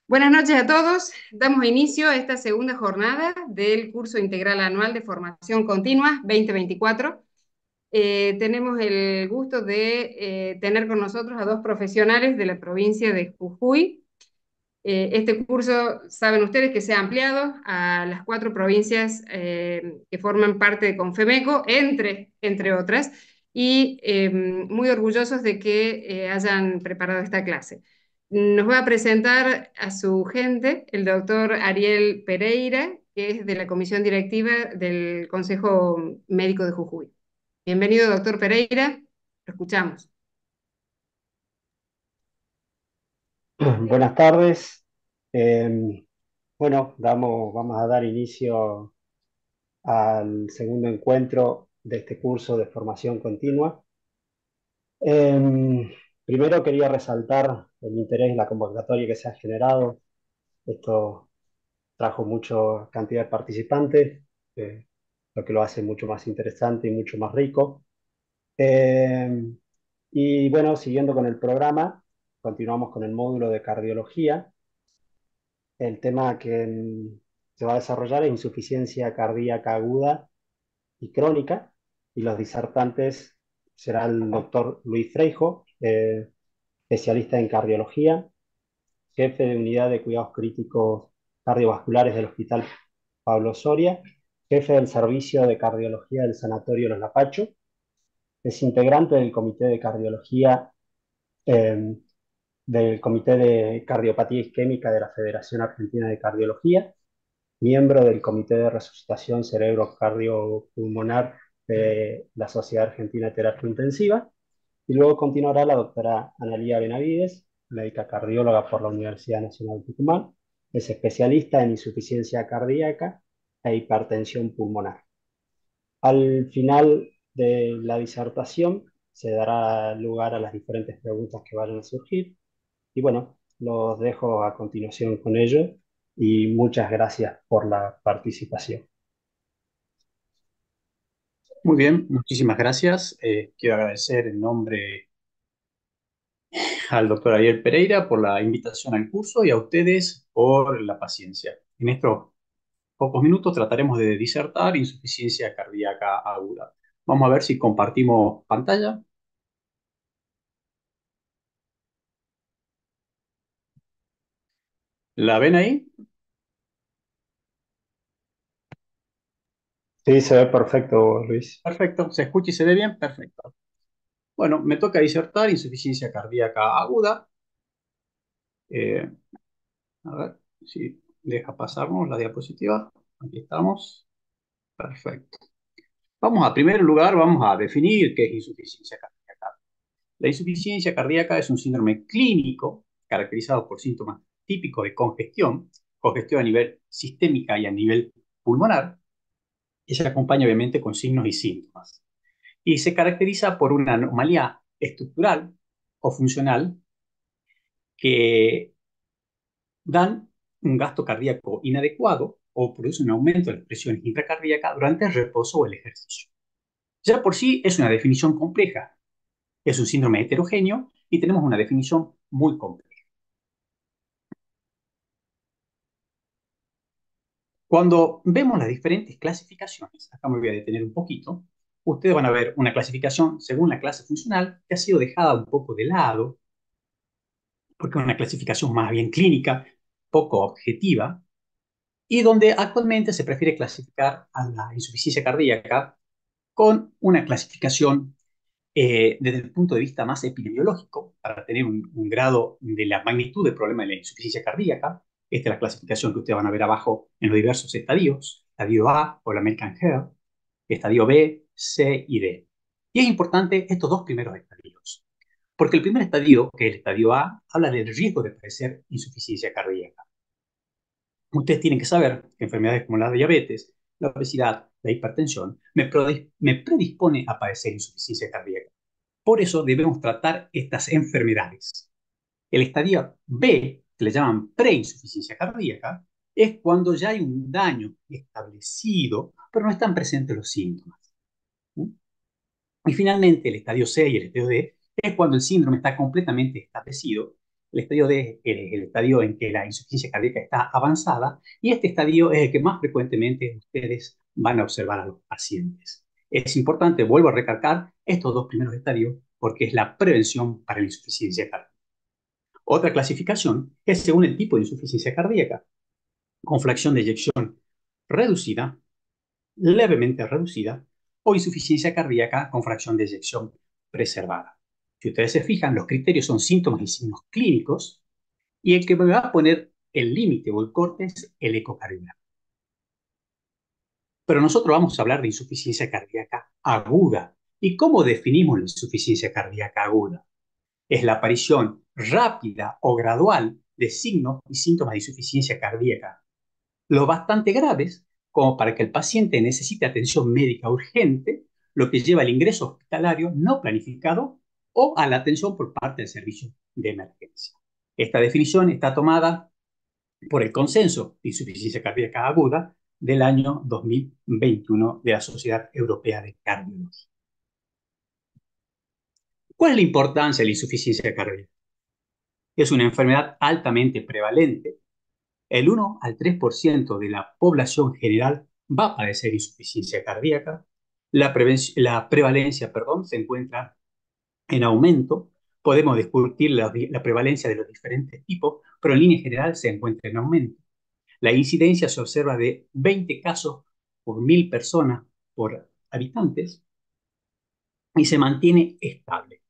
Buenas noches a todos. Damos inicio a esta segunda jornada del curso integral anual de formación continua 2024. Tenemos el gusto de tener con nosotros a dos profesionales de la provincia de Jujuy. Este curso, saben ustedes que se ha ampliado a las cuatro provincias que forman parte de Confemeco, entre otras, y muy orgullosos de que hayan preparado esta clase. Nos va a presentar a su gente el doctor Ariel Pereira, que es de la Comisión Directiva del Consejo Médico de Jujuy. Bienvenido, doctor Pereira, lo escuchamos. Buenas tardes. Bueno, vamos a dar inicio al segundo encuentro de este curso de formación continua. Primero quería resaltar el interés en la convocatoria que se ha generado. Esto trajo mucha cantidad de participantes, eh, lo que lo hace mucho más interesante y mucho más rico. Em, y bueno, siguiendo con el programa, continuamos con el módulo de cardiología. El tema que se va a desarrollar es insuficiencia cardíaca aguda y crónica, y los disertantes será el doctor Luis Freijo, especialista en cardiología, jefe de unidad de cuidados críticos cardiovasculares del Hospital Pablo Soria, jefe del servicio de cardiología del Sanatorio Los Lapachos, es integrante del comité de cardiología eh, del Comité de Cardiopatía Isquémica de la Federación Argentina de Cardiología, miembro del Comité de Resucitación Cerebro-Cardiopulmonar de la Sociedad Argentina de Terapia Intensiva. Y luego continuará la doctora Analía Benavides, médica cardióloga por la Universidad Nacional de Tucumán. Es especialista en insuficiencia cardíaca e hipertensión pulmonar. Al final de la disertación se dará lugar a las diferentes preguntas que vayan a surgir. Y bueno, los dejo a continuación con ello y muchas gracias por la participación. Muy bien, muchísimas gracias. Quiero agradecer en nombre al doctor Ariel Pereira por la invitación al curso y a ustedes por la paciencia. En estos pocos minutos trataremos de disertar insuficiencia cardíaca aguda. Vamos a ver si compartimos pantalla. ¿La ven ahí? Sí, se ve perfecto, Luis. Perfecto. ¿Se escucha y se ve bien? Perfecto. Bueno, me toca disertar insuficiencia cardíaca aguda. Eh, a ver si deja pasarnos la diapositiva. Aquí estamos. Perfecto. Primer lugar, vamos a definir qué es insuficiencia cardíaca. La insuficiencia cardíaca es un síndrome clínico caracterizado por síntomas típicos de congestión, congestión a nivel sistémica y a nivel pulmonar, y se acompaña obviamente con signos y síntomas. Y se caracteriza por una anomalía estructural o funcional que dan un gasto cardíaco inadecuado o produce un aumento de las presiones intracardíacas durante el reposo o el ejercicio. Ya por sí es una definición compleja. Es un síndrome heterogéneo y tenemos una definición muy compleja. Cuando vemos las diferentes clasificaciones, acá me voy a detener un poquito, ustedes van a ver una clasificación según la clase funcional que ha sido dejada un poco de lado, porque es una clasificación más bien clínica, poco objetiva, y donde actualmente se prefiere clasificar a la insuficiencia cardíaca con una clasificación desde el punto de vista más epidemiológico, para tener un grado de la magnitud del problema de la insuficiencia cardíaca. Esta es la clasificación que ustedes van a ver abajo en los diversos estadios: estadio A o la American Heart, estadio B, C y D. Y es importante estos dos primeros estadios, porque el primer estadio, que es el estadio A, habla del riesgo de padecer insuficiencia cardíaca. Ustedes tienen que saber que enfermedades como la diabetes, la obesidad, la hipertensión, me predispone a padecer insuficiencia cardíaca. Por eso debemos tratar estas enfermedades. El estadio B, que le llaman preinsuficiencia cardíaca, es cuando ya hay un daño establecido, pero no están presentes los síntomas. Y finalmente, el estadio C y el estadio D es cuando el síndrome está completamente establecido El estadio D es el estadio en que la insuficiencia cardíaca está avanzada y este estadio es el que más frecuentemente ustedes van a observar a los pacientes. Es importante, vuelvo a recalcar, estos dos primeros estadios porque es la prevención para la insuficiencia cardíaca. Otra clasificación es según el tipo de insuficiencia cardíaca, con fracción de eyección reducida, levemente reducida, o insuficiencia cardíaca con fracción de eyección preservada. Si ustedes se fijan, los criterios son síntomas y signos clínicos, y el que me va a poner el límite o el corte es el ecocardiograma. Pero nosotros vamos a hablar de insuficiencia cardíaca aguda. ¿Y cómo definimos la insuficiencia cardíaca aguda? Es la aparición rápida o gradual de signos y síntomas de insuficiencia cardíaca, lo bastante graves como para que el paciente necesite atención médica urgente, lo que lleva al ingreso hospitalario no planificado o a la atención por parte del servicio de emergencia. Esta definición está tomada por el consenso de insuficiencia cardíaca aguda del año 2021 de la Sociedad Europea de Cardiología. ¿Cuál es la importancia de la insuficiencia cardíaca? Es una enfermedad altamente prevalente. El 1 al 3% de la población general va a padecer insuficiencia cardíaca. La prevalencia, se encuentra en aumento. Podemos discutir la prevalencia de los diferentes tipos, pero en línea general se encuentra en aumento. La incidencia se observa de 20 casos por 1.000 personas por habitantes y se mantiene estable.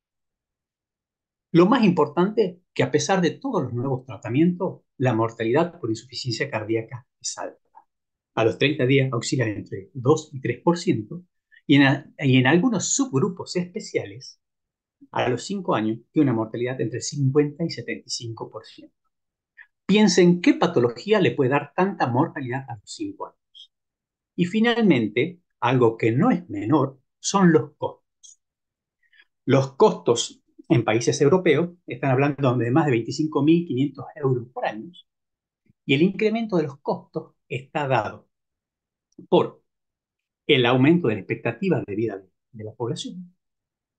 Lo más importante, que a pesar de todos los nuevos tratamientos, la mortalidad por insuficiencia cardíaca es alta. A los 30 días oscilan entre 2 y 3%, y en algunos subgrupos especiales, a los 5 años, tiene una mortalidad entre 50 y 75%. Piensen qué patología le puede dar tanta mortalidad a los 5 años. Y finalmente, algo que no es menor, son los costos. Los costos en países europeos están hablando de más de 25.500 euros por año, y el incremento de los costos está dado por el aumento de la expectativa de vida de la población,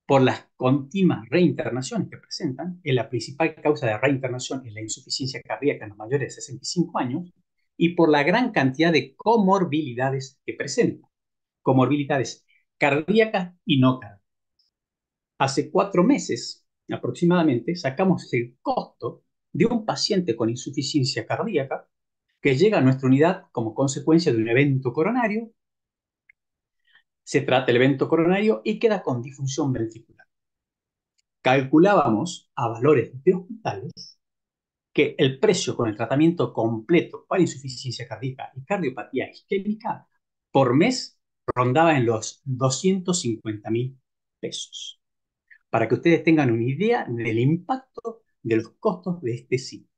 por las continuas reinternaciones que presentan. La principal causa de reinternación es la insuficiencia cardíaca en los mayores de 65 años, y por la gran cantidad de comorbilidades que presentan, comorbilidades cardíacas y no cardíacas. Hace 4 meses aproximadamente sacamos el costo de un paciente con insuficiencia cardíaca que llega a nuestra unidad como consecuencia de un evento coronario. Se trata el evento coronario y queda con disfunción ventricular. Calculábamos a valores de hospitales que el precio con el tratamiento completo para insuficiencia cardíaca y cardiopatía isquémica por mes rondaba en los 250.000 pesos. Para que ustedes tengan una idea del impacto de los costos de este sitio.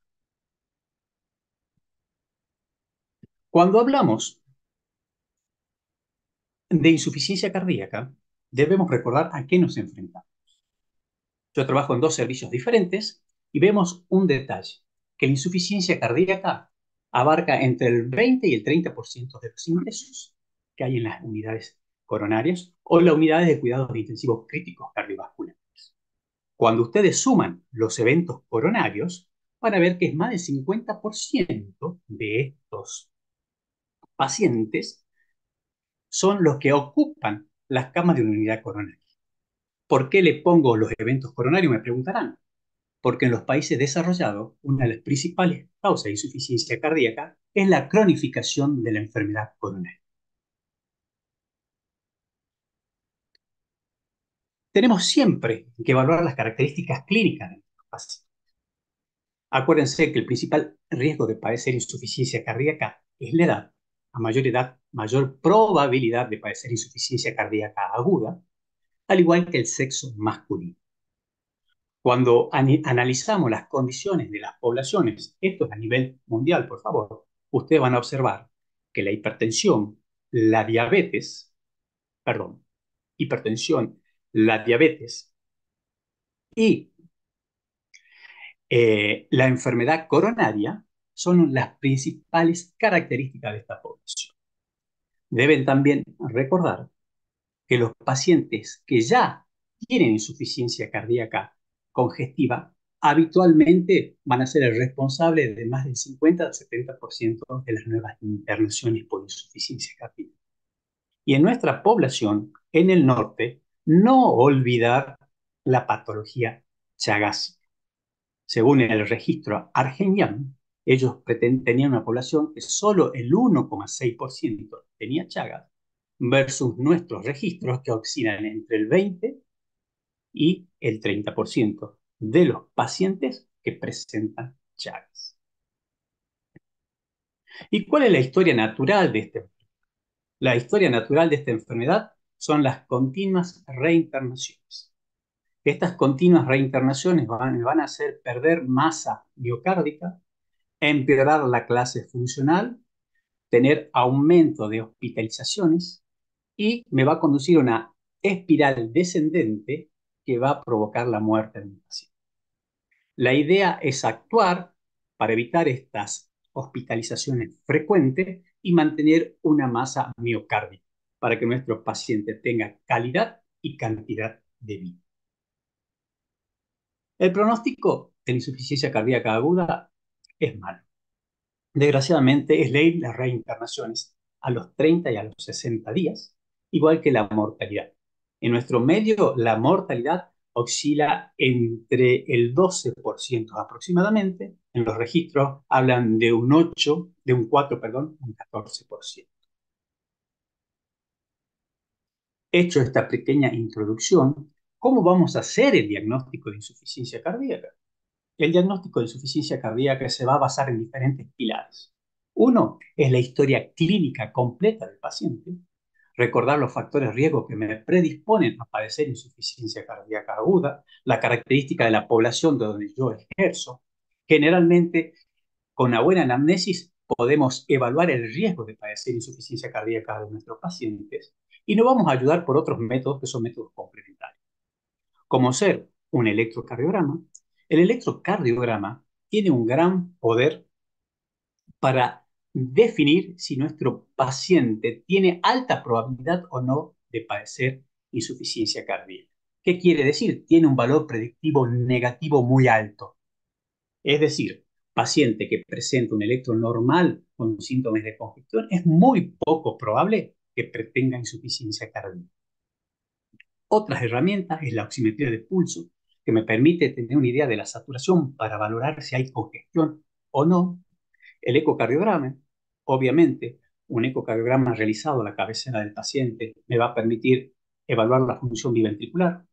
Cuando hablamos de insuficiencia cardíaca, debemos recordar a qué nos enfrentamos. Yo trabajo en 2 servicios diferentes y vemos un detalle, que la insuficiencia cardíaca abarca entre el 20 y el 30% de los ingresos que hay en las unidades coronarias o en las unidades de cuidados intensivos críticos cardiovasculares. Cuando ustedes suman los eventos coronarios, van a ver que es más del 50% de estos pacientes son los que ocupan las camas de una unidad coronaria. ¿Por qué le pongo los eventos coronarios? Me preguntarán. Porque en los países desarrollados, una de las principales causas de insuficiencia cardíaca es la cronificación de la enfermedad coronaria. Tenemos siempre que evaluar las características clínicas de nuestros pacientes. Acuérdense que el principal riesgo de padecer insuficiencia cardíaca es la edad. A mayor edad, mayor probabilidad de padecer insuficiencia cardíaca aguda, al igual que el sexo masculino. Cuando analizamos las condiciones de las poblaciones, esto es a nivel mundial, por favor, ustedes van a observar que la hipertensión, la diabetes, perdón, hipertensión, la diabetes y la enfermedad coronaria son las principales características de esta población. Deben también recordar que los pacientes que ya tienen insuficiencia cardíaca congestiva habitualmente van a ser el responsable de más del 50 al 70% de las nuevas internaciones por insuficiencia cardíaca. Y en nuestra población, en el norte, no olvidar la patología chagásica. Según el registro Argenian, ellos tenían una población que solo el 1,6% tenía Chagas, versus nuestros registros que oscilan entre el 20 y el 30% de los pacientes que presentan Chagas. ¿Y cuál es la historia natural de esta enfermedad? La historia natural de esta enfermedad son las continuas reinternaciones. Estas continuas reinternaciones van a hacer perder masa miocárdica, empeorar la clase funcional, tener aumento de hospitalizaciones y me va a conducir a una espiral descendente que va a provocar la muerte del paciente. La idea es actuar para evitar estas hospitalizaciones frecuentes y mantener una masa miocárdica para que nuestro paciente tenga calidad y cantidad de vida. El pronóstico de insuficiencia cardíaca aguda es malo. Desgraciadamente es ley las reinternaciones a los 30 y a los 60 días, igual que la mortalidad. En nuestro medio, la mortalidad oscila entre el 12% aproximadamente. En los registros hablan de un 8, de un 4, perdón, un 14%. Hecho esta pequeña introducción, ¿cómo vamos a hacer el diagnóstico de insuficiencia cardíaca? El diagnóstico de insuficiencia cardíaca se va a basar en diferentes pilares. Uno es la historia clínica completa del paciente, recordar los factores de riesgo que me predisponen a padecer insuficiencia cardíaca aguda, la característica de la población de donde yo ejerzo. Generalmente, con una buena anamnesis podemos evaluar el riesgo de padecer insuficiencia cardíaca de nuestros pacientes y nos vamos a ayudar por otros métodos que son métodos complementarios, como ser un electrocardiograma. El electrocardiograma tiene un gran poder para definir si nuestro paciente tiene alta probabilidad o no de padecer insuficiencia cardíaca. ¿Qué quiere decir? Tiene un valor predictivo negativo muy alto. Es decir, paciente que presenta un electro normal con síntomas de congestión, es muy poco probable que tenga insuficiencia cardíaca. Otras herramientas es la oximetría de pulso, que me permite tener una idea de la saturación para valorar si hay congestión o no. El ecocardiograma, obviamente, un ecocardiograma realizado a la cabecera del paciente me va a permitir evaluar la función biventricular,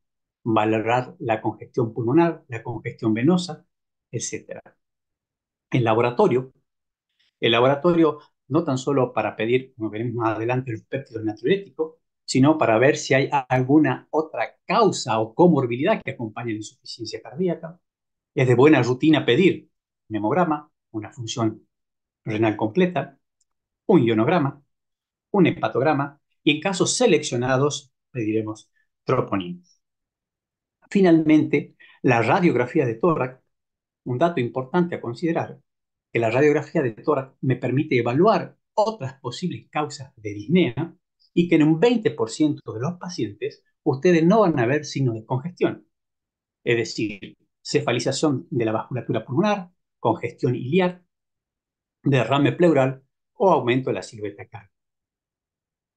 valorar la congestión pulmonar, la congestión venosa, etc. El laboratorio no tan solo para pedir, como veremos más adelante, los péptidos natriuréticos, sino para ver si hay alguna otra causa o comorbilidad que acompañe la insuficiencia cardíaca. Es de buena rutina pedir un hemograma, una función renal completa, un ionograma, un hepatograma y en casos seleccionados pediremos troponina. Finalmente, la radiografía de tórax, un dato importante a considerar, que la radiografía de tórax me permite evaluar otras posibles causas de disnea y que en un 20% de los pacientes ustedes no van a ver signos de congestión, es decir, cefalización de la vasculatura pulmonar, congestión iliar, derrame pleural o aumento de la silueta cardíaca.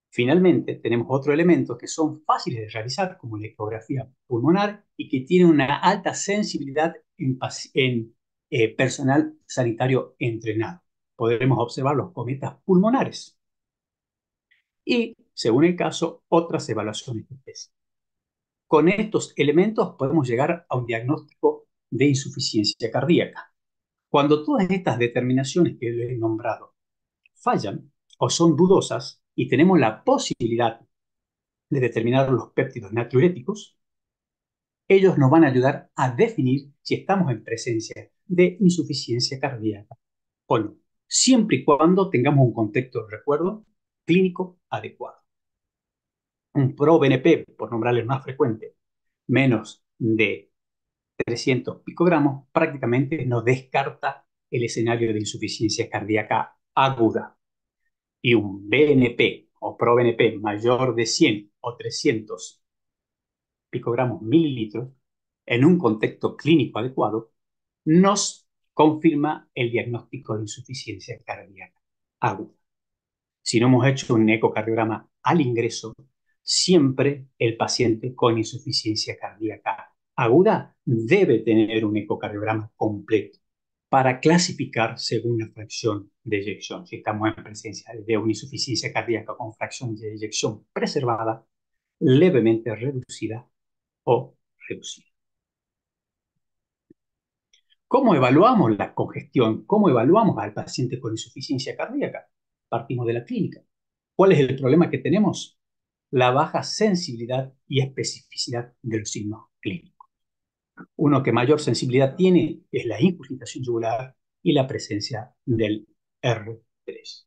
Finalmente, tenemos otros elementos que son fáciles de realizar, como la ecografía pulmonar y que tienen una alta sensibilidad en personal sanitario entrenado. Podremos observar los cometas pulmonares y, según el caso, otras evaluaciones específicas. Con estos elementos podemos llegar a un diagnóstico de insuficiencia cardíaca. Cuando todas estas determinaciones que les he nombrado fallan o son dudosas y tenemos la posibilidad de determinar los péptidos natriuréticos, ellos nos van a ayudar a definir si estamos en presencia de insuficiencia cardíaca o no, siempre y cuando tengamos un contexto de recuerdo clínico adecuado. Un ProBNP, por nombrarle el más frecuente, menos de 300 picogramos, prácticamente nos descarta el escenario de insuficiencia cardíaca aguda. Y un BNP o ProBNP mayor de 100 o 300 picogramos mililitros en un contexto clínico adecuado nos confirma el diagnóstico de insuficiencia cardíaca aguda. Si no hemos hecho un ecocardiograma al ingreso, siempre el paciente con insuficiencia cardíaca aguda debe tener un ecocardiograma completo para clasificar según la fracción de eyección. Si estamos en presencia de una insuficiencia cardíaca con fracción de eyección preservada, levemente reducida o reducida. ¿Cómo evaluamos la congestión? ¿Cómo evaluamos al paciente con insuficiencia cardíaca? Partimos de la clínica. ¿Cuál es el problema que tenemos? La baja sensibilidad y especificidad de los signos clínicos. Uno que mayor sensibilidad tiene es la incurgitación yugular y la presencia del R3.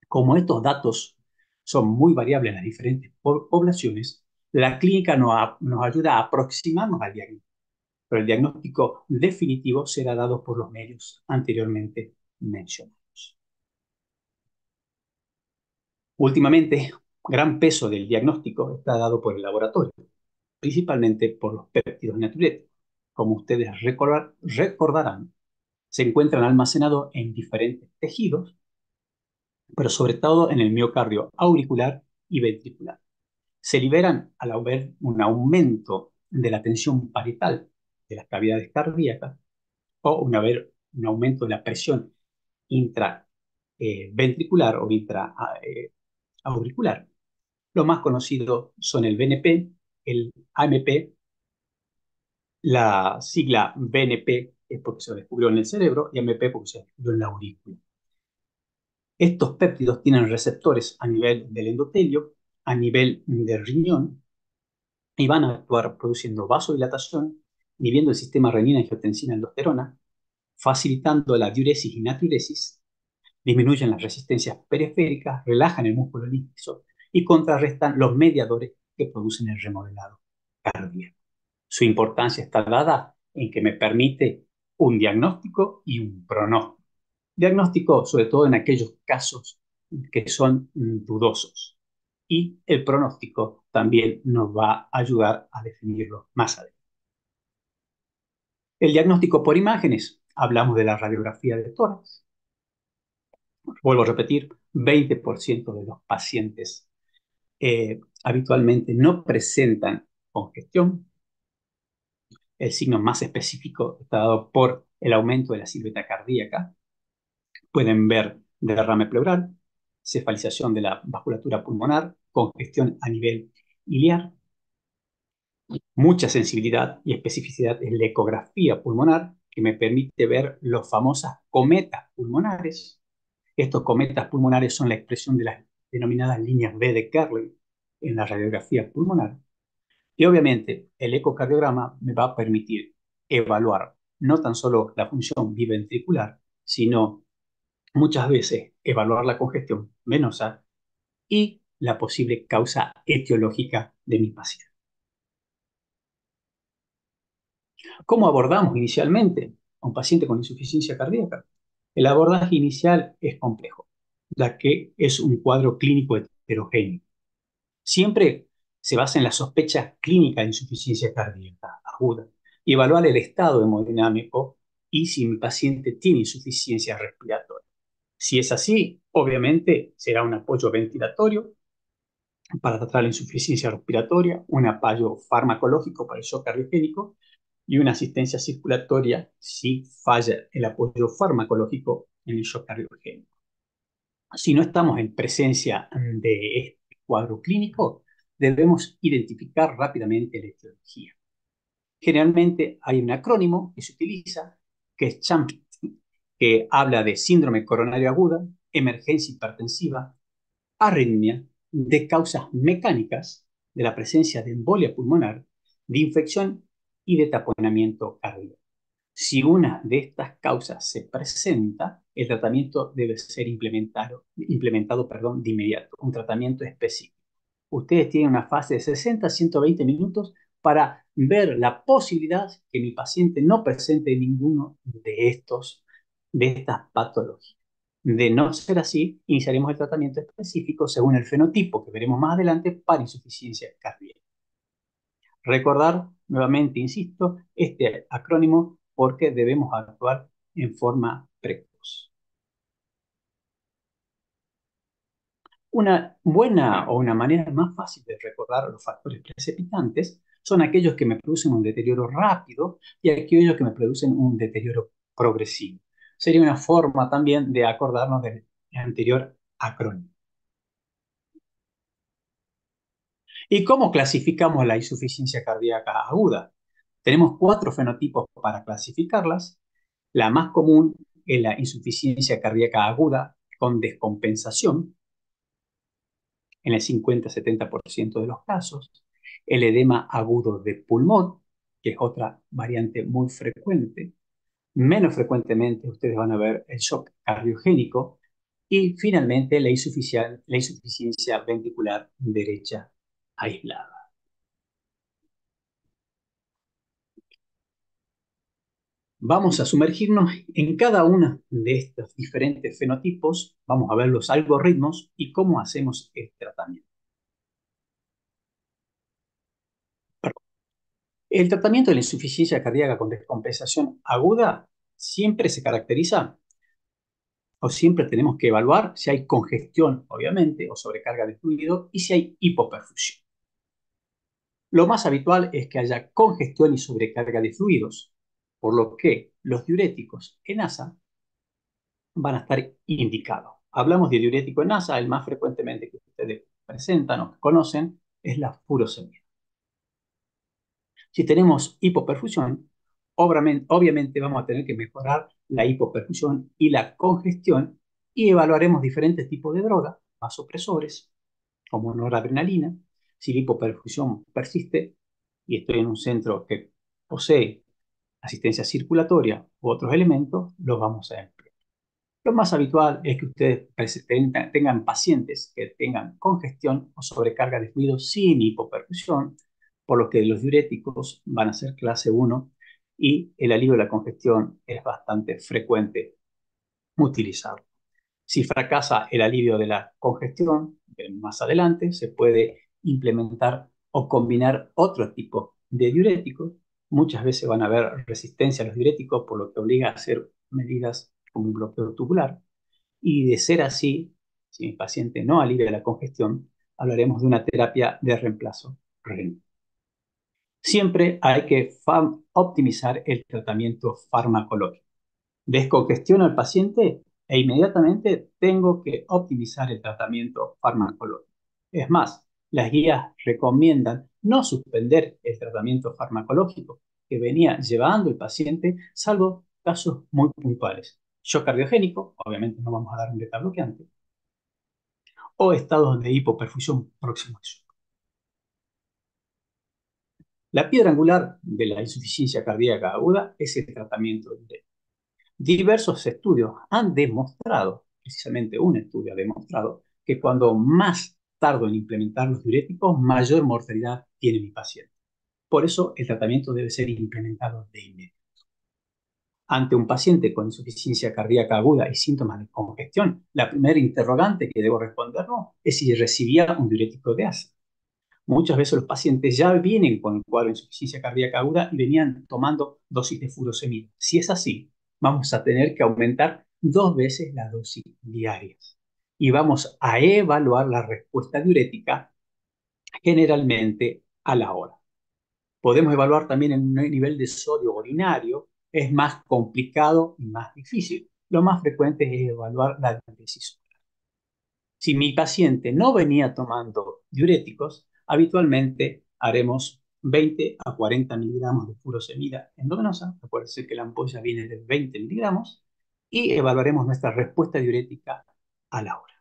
Como estos datos son muy variables en las diferentes poblaciones, la clínica nos ayuda a aproximarnos al diagnóstico, pero el diagnóstico definitivo será dado por los medios anteriormente mencionados. Últimamente, gran peso del diagnóstico está dado por el laboratorio, principalmente por los péptidos natriuréticos. Como ustedes recordarán, se encuentran almacenados en diferentes tejidos, pero sobre todo en el miocardio auricular y ventricular. Se liberan al haber un aumento de la tensión parietal de las cavidades cardíacas o haber un aumento de la presión intraventricular o intraauricular. Los más conocidos son el BNP, el AMP, la sigla BNP es porque se descubrió en el cerebro y AMP porque se descubrió en la aurícula. Estos péptidos tienen receptores a nivel del endotelio, a nivel del riñón, y van a actuar produciendo vasodilatación, inhibiendo el sistema renina-angiotensina-aldosterona, facilitando la diuresis y natriuresis, disminuyen las resistencias periféricas, relajan el músculo liso y contrarrestan los mediadores que producen el remodelado cardíaco. Su importancia está dada en que me permite un diagnóstico y un pronóstico. Diagnóstico sobre todo en aquellos casos que son dudosos. Y el pronóstico también nos va a ayudar a definirlo más adelante. El diagnóstico por imágenes. Hablamos de la radiografía de tórax. Vuelvo a repetir, 20% de los pacientes habitualmente no presentan congestión. El signo más específico está dado por el aumento de la silueta cardíaca. Pueden ver derrame pleural, cefalización de la vasculatura pulmonar, congestión a nivel iliar, mucha sensibilidad y especificidad en la ecografía pulmonar, que me permite ver las famosas cometas pulmonares. Estos cometas pulmonares son la expresión de las denominadas líneas B de Kerley en la radiografía pulmonar. Y obviamente el ecocardiograma me va a permitir evaluar no tan solo la función biventricular, sino muchas veces evaluar la congestión venosa y la posible causa etiológica de mi paciente. ¿Cómo abordamos inicialmente a un paciente con insuficiencia cardíaca? El abordaje inicial es complejo, ya que es un cuadro clínico heterogéneo. Siempre se basa en la sospecha clínica de insuficiencia cardíaca aguda y evaluar el estado hemodinámico y si mi paciente tiene insuficiencia respiratoria. Si es así, obviamente será un apoyo ventilatorio para tratar la insuficiencia respiratoria, un apoyo farmacológico para el shock cardiogénico y una asistencia circulatoria si falla el apoyo farmacológico en el shock cardiogénico. Si no estamos en presencia de este cuadro clínico, debemos identificar rápidamente la etiología. Generalmente hay un acrónimo que se utiliza, que es CHAMP, que habla de síndrome coronario aguda, emergencia hipertensiva, arritmia, de causas mecánicas, de la presencia de embolia pulmonar, de infección y de taponamiento cardíaco. Si una de estas causas se presenta, el tratamiento debe ser implementado de inmediato, un tratamiento específico. Ustedes tienen una fase de 60 a 120 minutos para ver la posibilidad que mi paciente no presente ninguno de estas patologías. De no ser así, iniciaremos el tratamiento específico según el fenotipo que veremos más adelante para insuficiencia cardíaca. Recordar, nuevamente insisto, este acrónimo porque debemos actuar en forma precoz. Una buena o una manera más fácil de recordar los factores precipitantes son aquellos que me producen un deterioro rápido y aquellos que me producen un deterioro progresivo. Sería una forma también de acordarnos del anterior acrónimo. ¿Y cómo clasificamos la insuficiencia cardíaca aguda? Tenemos 4 fenotipos para clasificarlas. La más común es la insuficiencia cardíaca aguda con descompensación, en el 50-70% de los casos. El edema agudo de pulmón, que es otra variante muy frecuente. Menos frecuentemente ustedes van a ver el shock cardiogénico. Y finalmente la insuficiencia ventricular derecha aislada. Vamos a sumergirnos en cada uno de estos diferentes fenotipos, vamos a ver los algoritmos y cómo hacemos el tratamiento. El tratamiento de la insuficiencia cardíaca con descompensación aguda siempre se caracteriza o siempre tenemos que evaluar si hay congestión, obviamente, o sobrecarga de fluido y si hay hipoperfusión. Lo más habitual es que haya congestión y sobrecarga de fluidos, por lo que los diuréticos en ASA van a estar indicados. Hablamos de diurético en ASA, el más frecuentemente que ustedes presentan o que conocen es la furosemida. Si tenemos hipoperfusión, obviamente vamos a tener que mejorar la hipoperfusión y la congestión y evaluaremos diferentes tipos de drogas, vasopresores, como noradrenalina. Si la hipoperfusión persiste y estoy en un centro que posee asistencia circulatoria u otros elementos, los vamos a emplear. Lo más habitual es que ustedes tengan pacientes que tengan congestión o sobrecarga de fluido sin hipoperfusión, por lo que los diuréticos van a ser clase 1 y el alivio de la congestión es bastante frecuente utilizarlo. Si fracasa el alivio de la congestión, más adelante se puede implementar o combinar otro tipo de diuréticos. Muchas veces van a haber resistencia a los diuréticos, por lo que obliga a hacer medidas como un bloqueo tubular. Y de ser así, si mi paciente no alivia la congestión, hablaremos de una terapia de reemplazo renal. Siempre hay que optimizar el tratamiento farmacológico. Descongestiono al paciente e inmediatamente tengo que optimizar el tratamiento farmacológico. Es más, las guías recomiendan no suspender el tratamiento farmacológico que venía llevando el paciente, salvo casos muy puntuales. Shock cardiogénico, obviamente no vamos a dar un beta bloqueante, o estados de hipoperfusión próximos. La piedra angular de la insuficiencia cardíaca aguda es el tratamiento directo. Diversos estudios han demostrado, precisamente un estudio ha demostrado, que cuando más tardo en implementar los diuréticos, mayor mortalidad tiene mi paciente. Por eso el tratamiento debe ser implementado de inmediato. Ante un paciente con insuficiencia cardíaca aguda y síntomas de congestión, la primera interrogante que debo respondernos es si recibía un diurético de ASA. Muchas veces los pacientes ya vienen con el cuadro de insuficiencia cardíaca aguda y venían tomando dosis de furosemida. Si es así, vamos a tener que aumentar 2 veces las dosis diarias. Y vamos a evaluar la respuesta diurética generalmente a la hora. Podemos evaluar también el nivel de sodio urinario, es más complicado y más difícil. Lo más frecuente es evaluar la diuresis. Si mi paciente no venía tomando diuréticos, habitualmente haremos 20 a 40 miligramos de furosemida endovenosa. Acuérdense que la ampolla viene de 20 miligramos y evaluaremos nuestra respuesta diurética a la hora.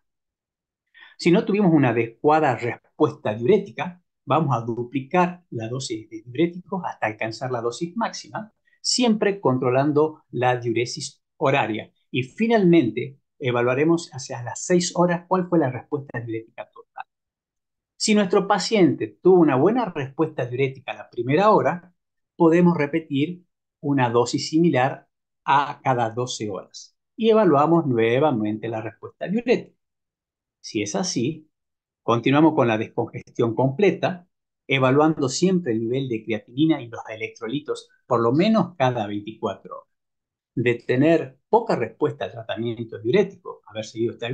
Si no tuvimos una adecuada respuesta diurética, vamos a duplicar la dosis de diuréticos hasta alcanzar la dosis máxima, siempre controlando la diuresis horaria. Y finalmente, evaluaremos hacia las 6 horas cuál fue la respuesta diurética total. Si nuestro paciente tuvo una buena respuesta diurética a la primera hora, podemos repetir una dosis similar a cada 12 horas y evaluamos nuevamente la respuesta diurética. Si es así, continuamos con la descongestión completa evaluando siempre el nivel de creatinina y los electrolitos por lo menos cada 24 horas. De tener poca respuesta al tratamiento diurético, haber seguido este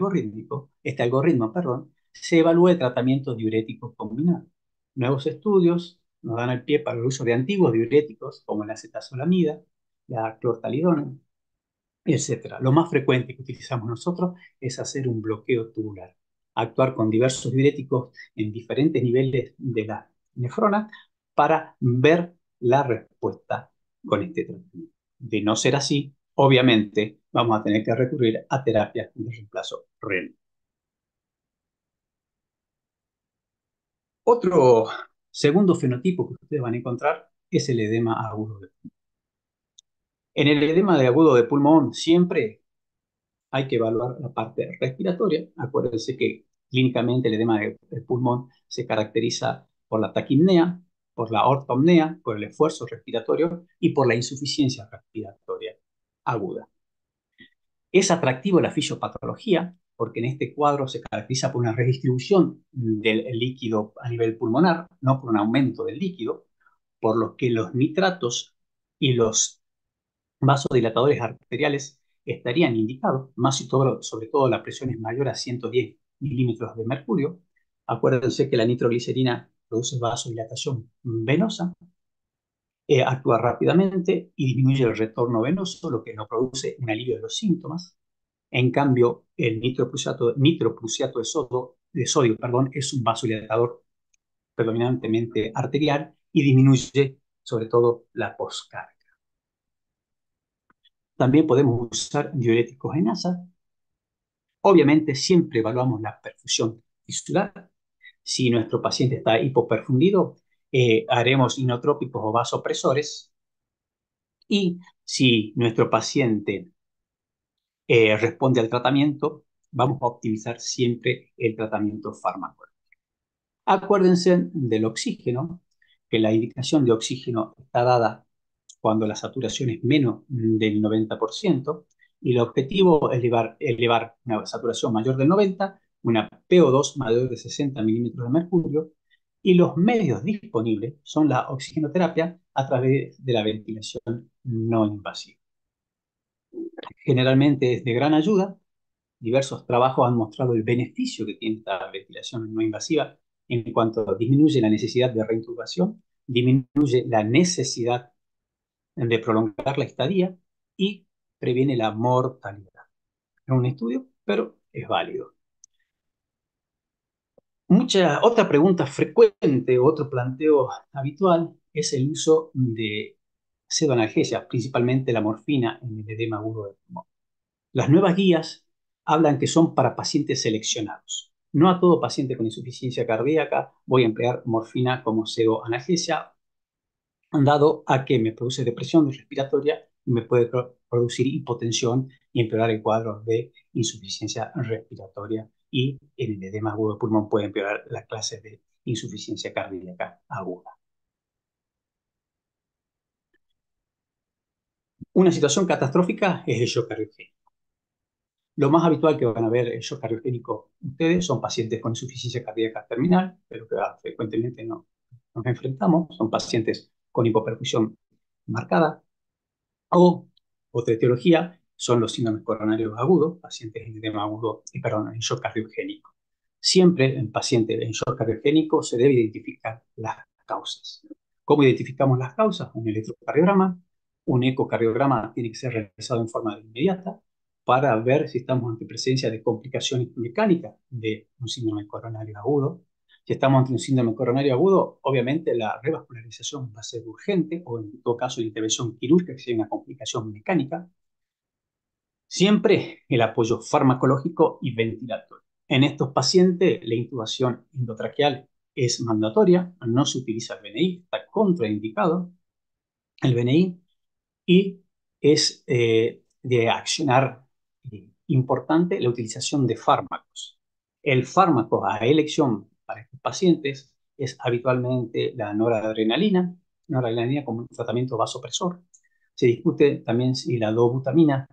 algoritmo, perdón, se evalúa el tratamiento diurético combinado. Nuevos estudios nos dan el pie para el uso de antiguos diuréticos como la acetazolamida, la clortalidona, etcétera. Lo más frecuente que utilizamos nosotros es hacer un bloqueo tubular, actuar con diversos diuréticos en diferentes niveles de la nefrona para ver la respuesta con este tratamiento. De no ser así, obviamente vamos a tener que recurrir a terapias de reemplazo renal. Otro segundo fenotipo que ustedes van a encontrar es el edema agudo de pulmón. En el edema de agudo de pulmón siempre hay que evaluar la parte respiratoria. Acuérdense que clínicamente el edema del pulmón se caracteriza por la taquipnea, por la ortopnea, por el esfuerzo respiratorio y por la insuficiencia respiratoria aguda. Es atractivo la fisiopatología porque en este cuadro se caracteriza por una redistribución del líquido a nivel pulmonar, no por un aumento del líquido, por lo que los nitratos y los vasodilatadores arteriales estarían indicados, más sobre todo la presión es mayor a 110 milímetros de mercurio. Acuérdense que la nitroglicerina produce vasodilatación venosa, actúa rápidamente y disminuye el retorno venoso, lo que no produce un alivio de los síntomas. En cambio, el nitroprusiato de sodio, es un vasodilatador predominantemente arterial y disminuye sobre todo la poscarga. También podemos usar diuréticos en asa. Obviamente siempre evaluamos la perfusión tisular. Si nuestro paciente está hipoperfundido, haremos inotrópicos o vasopresores. Y si nuestro paciente responde al tratamiento, vamos a optimizar siempre el tratamiento farmacológico. Acuérdense del oxígeno, que la indicación de oxígeno está dada cuando la saturación es menos del 90%, y el objetivo es elevar una saturación mayor del 90, una PO2 mayor de 60 milímetros de mercurio, y los medios disponibles son la oxigenoterapia a través de la ventilación no invasiva. Generalmente es de gran ayuda. Diversos trabajos han mostrado el beneficio que tiene esta ventilación no invasiva en cuanto disminuye la necesidad de reintubación, disminuye la necesidad de prolongar la estadía y previene la mortalidad. Es un estudio, pero es válido. Otra pregunta frecuente, otro planteo habitual, es el uso de pseudoanalgesia, principalmente la morfina en el edema agudo del pulmón. Las nuevas guías hablan que son para pacientes seleccionados. No a todo paciente con insuficiencia cardíaca voy a emplear morfina como pseudoanalgesia, dado a que me produce depresión respiratoria y me puede producir hipotensión y empeorar el cuadro de insuficiencia respiratoria, y en el edema agudo de pulmón puede empeorar la clase de insuficiencia cardíaca aguda. Una situación catastrófica es el shock cardiogénico. Lo más habitual que van a ver el shock cardiogénico ustedes son pacientes con insuficiencia cardíaca terminal, pero que frecuentemente no nos enfrentamos, son pacientes con hipoperfusión marcada, o otra etiología son los síndromes coronarios agudos, pacientes en edema agudo, en shock cardiogénico. Siempre en pacientes en shock cardiogénico se debe identificar las causas. ¿Cómo identificamos las causas? Un electrocardiograma, un ecocardiograma tiene que ser realizado en forma inmediata para ver si estamos ante presencia de complicaciones mecánicas de un síndrome coronario agudo. Si estamos ante un síndrome coronario agudo, obviamente la revascularización va a ser urgente, o en todo caso la intervención quirúrgica si hay una complicación mecánica. Siempre el apoyo farmacológico y ventilatorio. En estos pacientes la intubación endotraqueal es mandatoria, no se utiliza el BNI, está contraindicado el BNI, y es de accionar importante la utilización de fármacos. El fármaco a elección para estos pacientes es habitualmente la noradrenalina como un tratamiento vasopresor. Se discute también si la dobutamina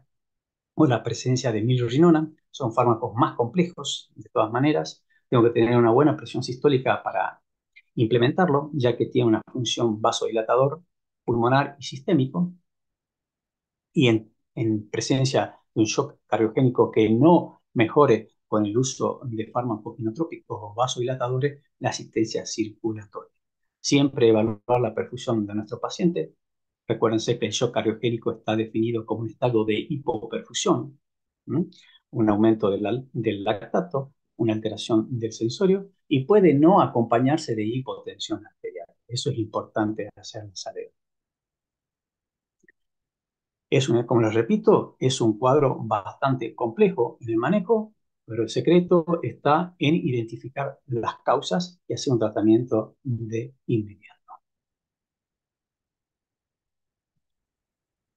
o la presencia de milrinona son fármacos más complejos. De todas maneras, tengo que tener una buena presión sistólica para implementarlo, ya que tiene una función vasodilatador pulmonar y sistémico, y en presencia de un shock cardiogénico que no mejore con el uso de fármacos inotrópicos o vasodilatadores, la asistencia circulatoria. Siempre evaluar la perfusión de nuestro paciente. Recuérdense que el shock cardiogénico está definido como un estado de hipoperfusión, ¿m? Un aumento del lactato, una alteración del sensorio y puede no acompañarse de hipotensión arterial. Eso es importante hacerlo saber. Como les repito, es un cuadro bastante complejo en el manejo, pero el secreto está en identificar las causas y hacer un tratamiento de inmediato.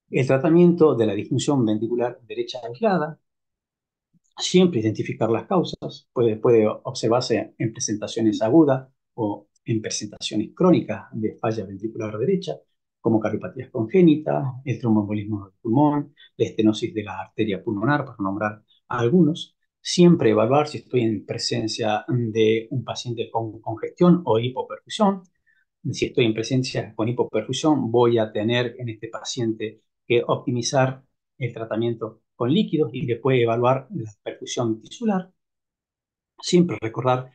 El tratamiento de la disfunción ventricular derecha aislada, siempre identificar las causas, puede observarse en presentaciones agudas o en presentaciones crónicas de falla ventricular derecha, como cardiopatías congénitas, el tromboembolismo del pulmón, la estenosis de la arteria pulmonar, para nombrar algunos. Siempre evaluar si estoy en presencia de un paciente con congestión o hipoperfusión. Si estoy en presencia con hipoperfusión, voy a tener en este paciente que optimizar el tratamiento con líquidos y después evaluar la perfusión tisular. Siempre recordar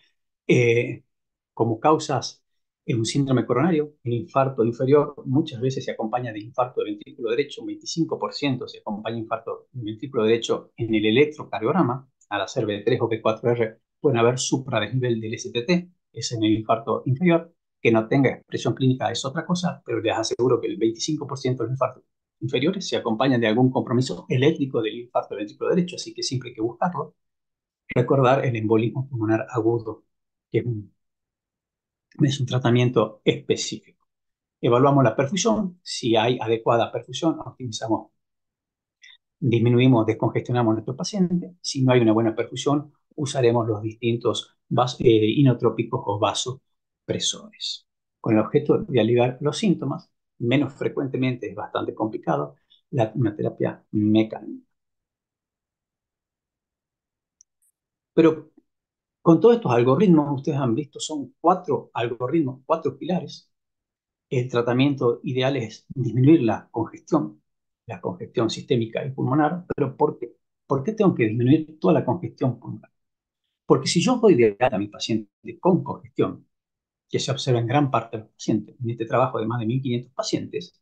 como causas en un síndrome coronario, el infarto inferior muchas veces se acompaña de infarto del ventrículo derecho, un 25% se acompaña de infarto del ventrículo derecho en el electrocardiograma, al hacer B3 o B4R pueden haber supradesnivel del STT, es en el infarto inferior, que no tenga expresión clínica es otra cosa, pero les aseguro que el 25% de los infartos inferiores se acompañan de algún compromiso eléctrico del infarto del ventrículo derecho, así que siempre hay que buscarlo. Recordar el embolismo pulmonar agudo, que es un tratamiento específico. Evaluamos la perfusión, si hay adecuada perfusión, optimizamos, disminuimos, descongestionamos a nuestro paciente. Si no hay una buena perfusión, usaremos los distintos inotrópicos o vasopresores. Con el objeto de aliviar los síntomas, menos frecuentemente, es bastante complicado, una terapia mecánica. Pero con todos estos algoritmos, ustedes han visto, son 4 algoritmos, 4 pilares. El tratamiento ideal es disminuir la congestión sistémica y pulmonar, pero ¿por qué? ¿Por qué tengo que disminuir toda la congestión pulmonar? Porque si yo doy de alta a mi paciente con congestión, que se observa en gran parte de los pacientes, en este trabajo de más de 1.500 pacientes,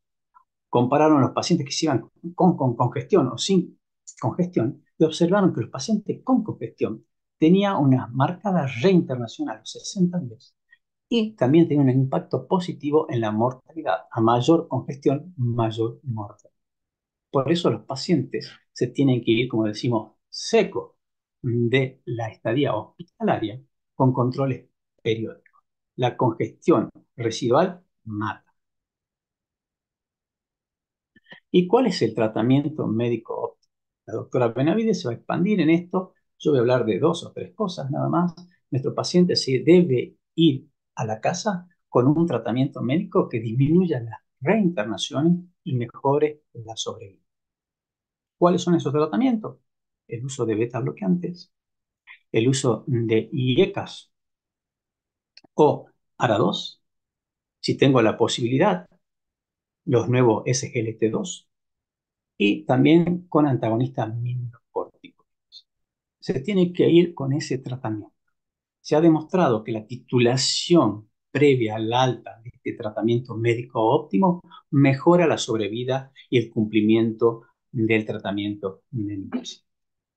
compararon a los pacientes que se iban con congestión o sin congestión y observaron que los pacientes con congestión tenían una marcada reinternación a los 60 días y también tiene un impacto positivo en la mortalidad. A mayor congestión, mayor mortalidad. Por eso los pacientes se tienen que ir, como decimos, secos de la estadía hospitalaria con controles periódicos. La congestión residual mata. ¿Y cuál es el tratamiento médico óptimo? La doctora Benavides se va a expandir en esto. Yo voy a hablar de 2 o 3 cosas nada más. Nuestro paciente se debe ir a la casa con un tratamiento médico que disminuya las reinternaciones y mejore la sobrevida. ¿Cuáles son esos tratamientos? El uso de beta bloqueantes, el uso de IECAS o ARA2, si tengo la posibilidad, los nuevos SGLT2 y también con antagonistas mineralcórticos. Se tiene que ir con ese tratamiento. Se ha demostrado que la titulación previa al alta de este tratamiento médico óptimo mejora la sobrevida y el cumplimiento del tratamiento de mi paciente.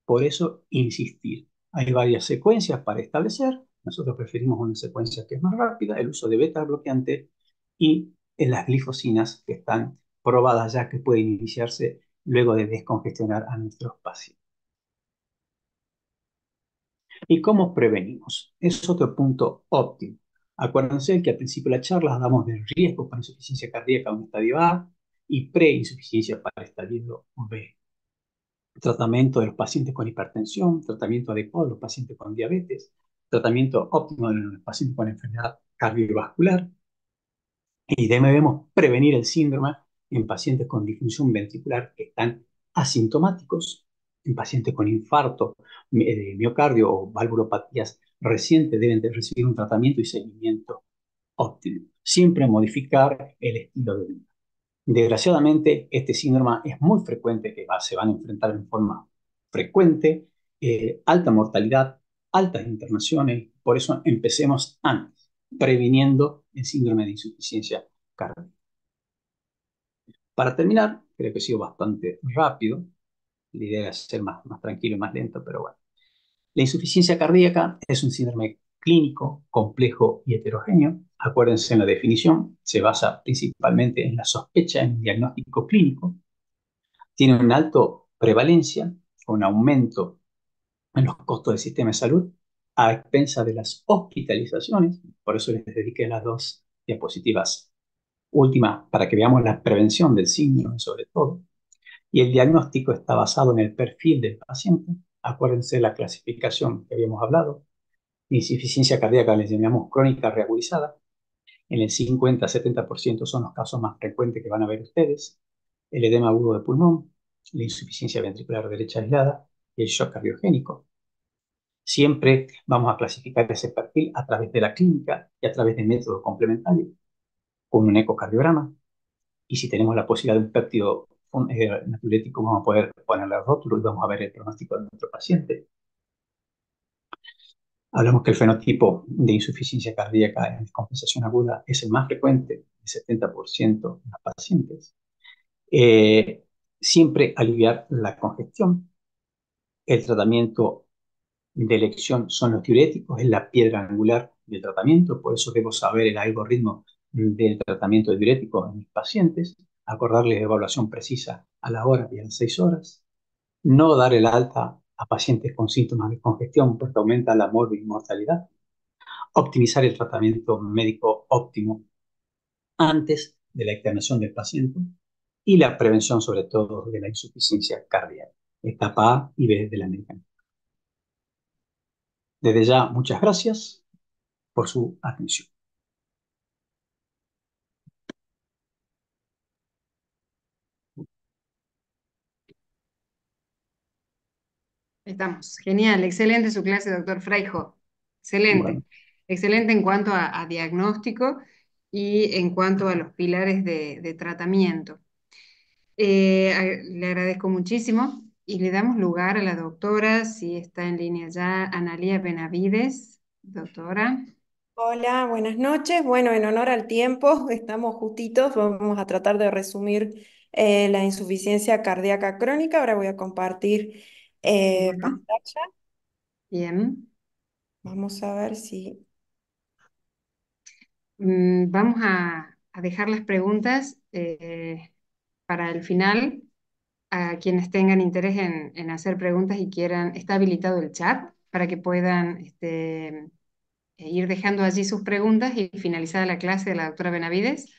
Por eso, insistir. Hay varias secuencias para establecer. Nosotros preferimos una secuencia que es más rápida, el uso de beta bloqueante y en las glifosinas que están probadas ya que pueden iniciarse luego de descongestionar a nuestros pacientes. ¿Y cómo prevenimos? Es otro punto óptimo. Acuérdense que al principio de la charla hablamos del riesgo para insuficiencia cardíaca en estadio A y preinsuficiencia para estadio B. Tratamiento de los pacientes con hipertensión, tratamiento adecuado de los pacientes con diabetes, tratamiento óptimo de los pacientes con enfermedad cardiovascular y debemos prevenir el síndrome en pacientes con disfunción ventricular que están asintomáticos, en pacientes con infarto de miocardio o valvulopatías recientes deben de recibir un tratamiento y seguimiento óptimo. Siempre modificar el estilo de vida. Desgraciadamente, este síndrome es muy frecuente, se van a enfrentar en forma frecuente, alta mortalidad, altas internaciones. Por eso empecemos antes, previniendo el síndrome de insuficiencia cardíaca. Para terminar, creo que he sido bastante rápido. La idea es ser más tranquilo y más lento, pero bueno. La insuficiencia cardíaca es un síndrome clínico, complejo y heterogéneo. Acuérdense en la definición, se basa principalmente en la sospecha en el diagnóstico clínico. Tiene una alta prevalencia, con aumento en los costos del sistema de salud, a expensas de las hospitalizaciones. Por eso les dediqué las dos diapositivas últimas para que veamos la prevención del síndrome sobre todo. Y el diagnóstico está basado en el perfil del paciente. Acuérdense la clasificación que habíamos hablado. Insuficiencia cardíaca le llamamos crónica reagudizada. En el 50-70% son los casos más frecuentes que van a ver ustedes. El edema agudo de pulmón, la insuficiencia ventricular derecha aislada y el shock cardiogénico. Siempre vamos a clasificar ese perfil a través de la clínica y a través de métodos complementarios, con un ecocardiograma. Y si tenemos la posibilidad de un péptido natriurético, vamos a poder ponerle el rótulo y vamos a ver el pronóstico de nuestro paciente. Hablamos que el fenotipo de insuficiencia cardíaca en descompensación aguda es el más frecuente, el 70% en los pacientes. Eh, Siempre aliviar la congestión. El tratamiento de elección son los diuréticos, es la piedra angular del tratamiento, por eso debo saber el algoritmo del tratamiento de diuréticos en mis pacientes, acordarles evaluación precisa a la hora y a las 6 horas, no dar el alta a pacientes con síntomas de congestión porque aumenta la mortalidad, optimizar el tratamiento médico óptimo antes de la internación del paciente y la prevención sobre todo de la insuficiencia cardíaca, etapa A y B de la medicina. Desde ya, muchas gracias por su atención. Estamos. Genial, excelente su clase, doctor Fraijo. Bueno, Excelente. Excelente en cuanto a diagnóstico y en cuanto a los pilares de tratamiento. Le agradezco muchísimo y le damos lugar a la doctora, si está en línea ya, Analía Benavides. Doctora. Hola, buenas noches. Bueno, en honor al tiempo, estamos justitos. Vamos a tratar de resumir la insuficiencia cardíaca crónica. Ahora voy a compartir Bueno, pantalla. bien. Vamos a ver si... Vamos a dejar las preguntas para el final. A quienes tengan interés en hacer preguntas y quieran, está habilitado el chat para que puedan ir dejando allí sus preguntas y finalizada la clase de la doctora Benavides,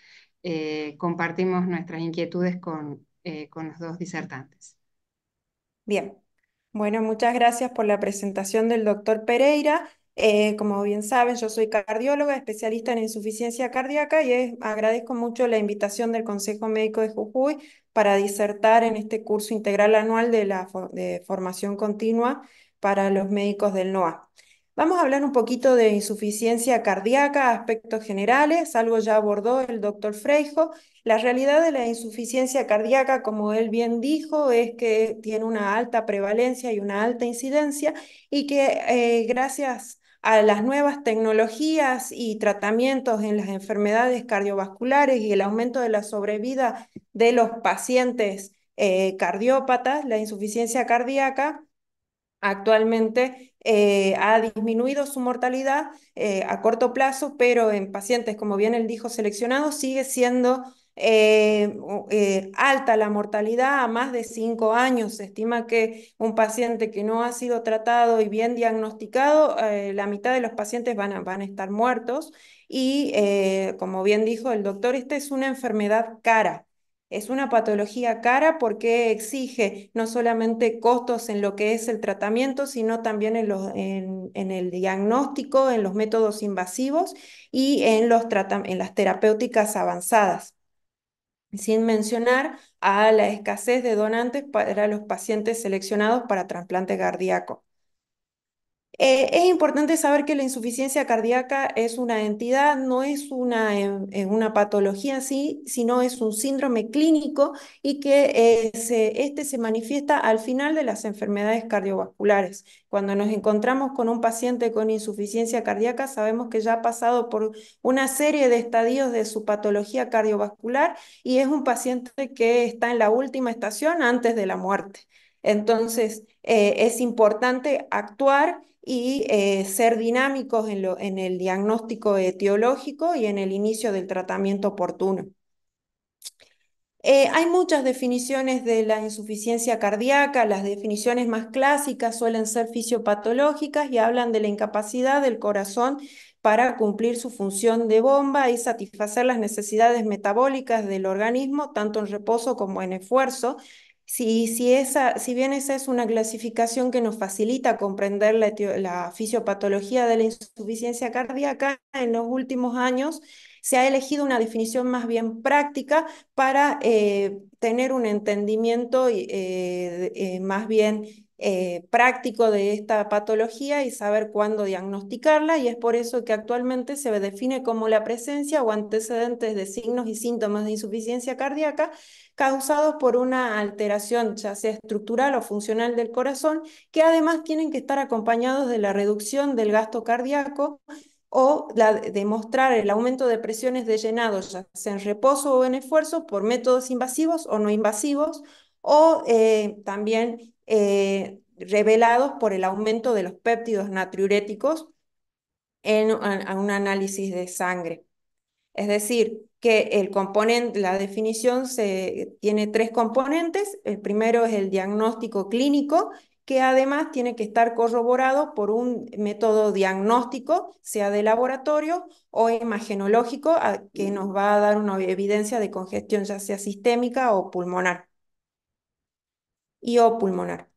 compartimos nuestras inquietudes con los dos disertantes. Bien. Bueno, muchas gracias por la presentación del doctor Pereira. Como bien saben, yo soy cardióloga, especialista en insuficiencia cardíaca y agradezco mucho la invitación del Consejo Médico de Jujuy para disertar en este curso integral anual de formación continua para los médicos del NOA. Vamos a hablar un poquito de insuficiencia cardíaca, aspectos generales, algo ya abordó el doctor Freijo. La realidad de la insuficiencia cardíaca, como él bien dijo, es que tiene una alta prevalencia y una alta incidencia y que gracias a las nuevas tecnologías y tratamientos en las enfermedades cardiovasculares y el aumento de la sobrevida de los pacientes cardiópatas, la insuficiencia cardíaca actualmente ha disminuido su mortalidad a corto plazo, pero en pacientes, como bien él dijo, seleccionados, sigue siendo alta la mortalidad a más de 5 años. Se estima que un paciente que no ha sido tratado y bien diagnosticado, la mitad de los pacientes van a estar muertos. Y como bien dijo el doctor, esta es una enfermedad cara. Es una patología cara porque exige no solamente costos en lo que es el tratamiento, sino también en el diagnóstico, en los métodos invasivos y en las terapéuticas avanzadas. Sin mencionar a la escasez de donantes para los pacientes seleccionados para trasplante cardíaco. Es importante saber que la insuficiencia cardíaca es una entidad, no es una patología en sí, sino es un síndrome clínico y que este se manifiesta al final de las enfermedades cardiovasculares. Cuando nos encontramos con un paciente con insuficiencia cardíaca, sabemos que ya ha pasado por una serie de estadios de su patología cardiovascular y es un paciente que está en la última estación antes de la muerte. Entonces, es importante actuar y ser dinámicos en el diagnóstico etiológico y en el inicio del tratamiento oportuno. Hay muchas definiciones de la insuficiencia cardíaca. Las definiciones más clásicas suelen ser fisiopatológicas y hablan de la incapacidad del corazón para cumplir su función de bomba y satisfacer las necesidades metabólicas del organismo, tanto en reposo como en esfuerzo. Si bien esa es una clasificación que nos facilita comprender la fisiopatología de la insuficiencia cardíaca, en los últimos años se ha elegido una definición más bien práctica para tener un entendimiento más bien práctico de esta patología y saber cuándo diagnosticarla, y es por eso que actualmente se define como la presencia o antecedentes de signos y síntomas de insuficiencia cardíaca causados por una alteración, ya sea estructural o funcional del corazón, que además tienen que estar acompañados de la reducción del gasto cardíaco o demostrar el aumento de presiones de llenado, ya sea en reposo o en esfuerzo, por métodos invasivos o no invasivos, o también revelados por el aumento de los péptidos natriuréticos en un análisis de sangre. Es decir, que la definición tiene tres componentes. El primero es el diagnóstico clínico, que además tiene que estar corroborado por un método diagnóstico, sea de laboratorio o imagenológico, que nos va a dar una evidencia de congestión, ya sea sistémica o pulmonar, o pulmonar.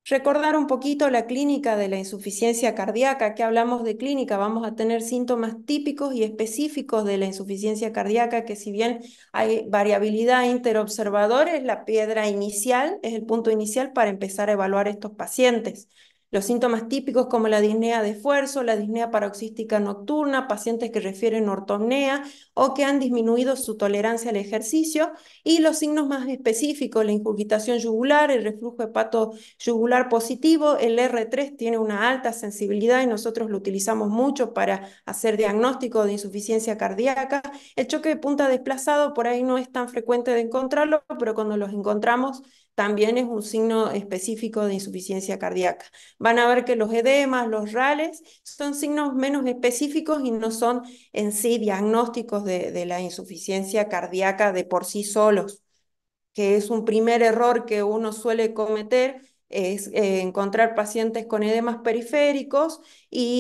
Recordar un poquito la clínica de la insuficiencia cardíaca. Que hablamos de clínica, vamos a tener síntomas típicos y específicos de la insuficiencia cardíaca, que si bien hay variabilidad interobservador, es la piedra inicial, es el punto inicial para empezar a evaluar estos pacientes. Los síntomas típicos como la disnea de esfuerzo, la disnea paroxística nocturna, pacientes que refieren ortopnea o que han disminuido su tolerancia al ejercicio, y los signos más específicos, la ingurgitación yugular, el reflujo hepato yugular positivo. El R3 tiene una alta sensibilidad y nosotros lo utilizamos mucho para hacer diagnóstico de insuficiencia cardíaca. El choque de punta desplazado por ahí no es tan frecuente de encontrarlo, pero cuando los encontramos también es un signo específico de insuficiencia cardíaca. Van a ver que los edemas, los rales, son signos menos específicos y no son en sí diagnósticos de la insuficiencia cardíaca de por sí solos, que es un primer error que uno suele cometer, es encontrar pacientes con edemas periféricos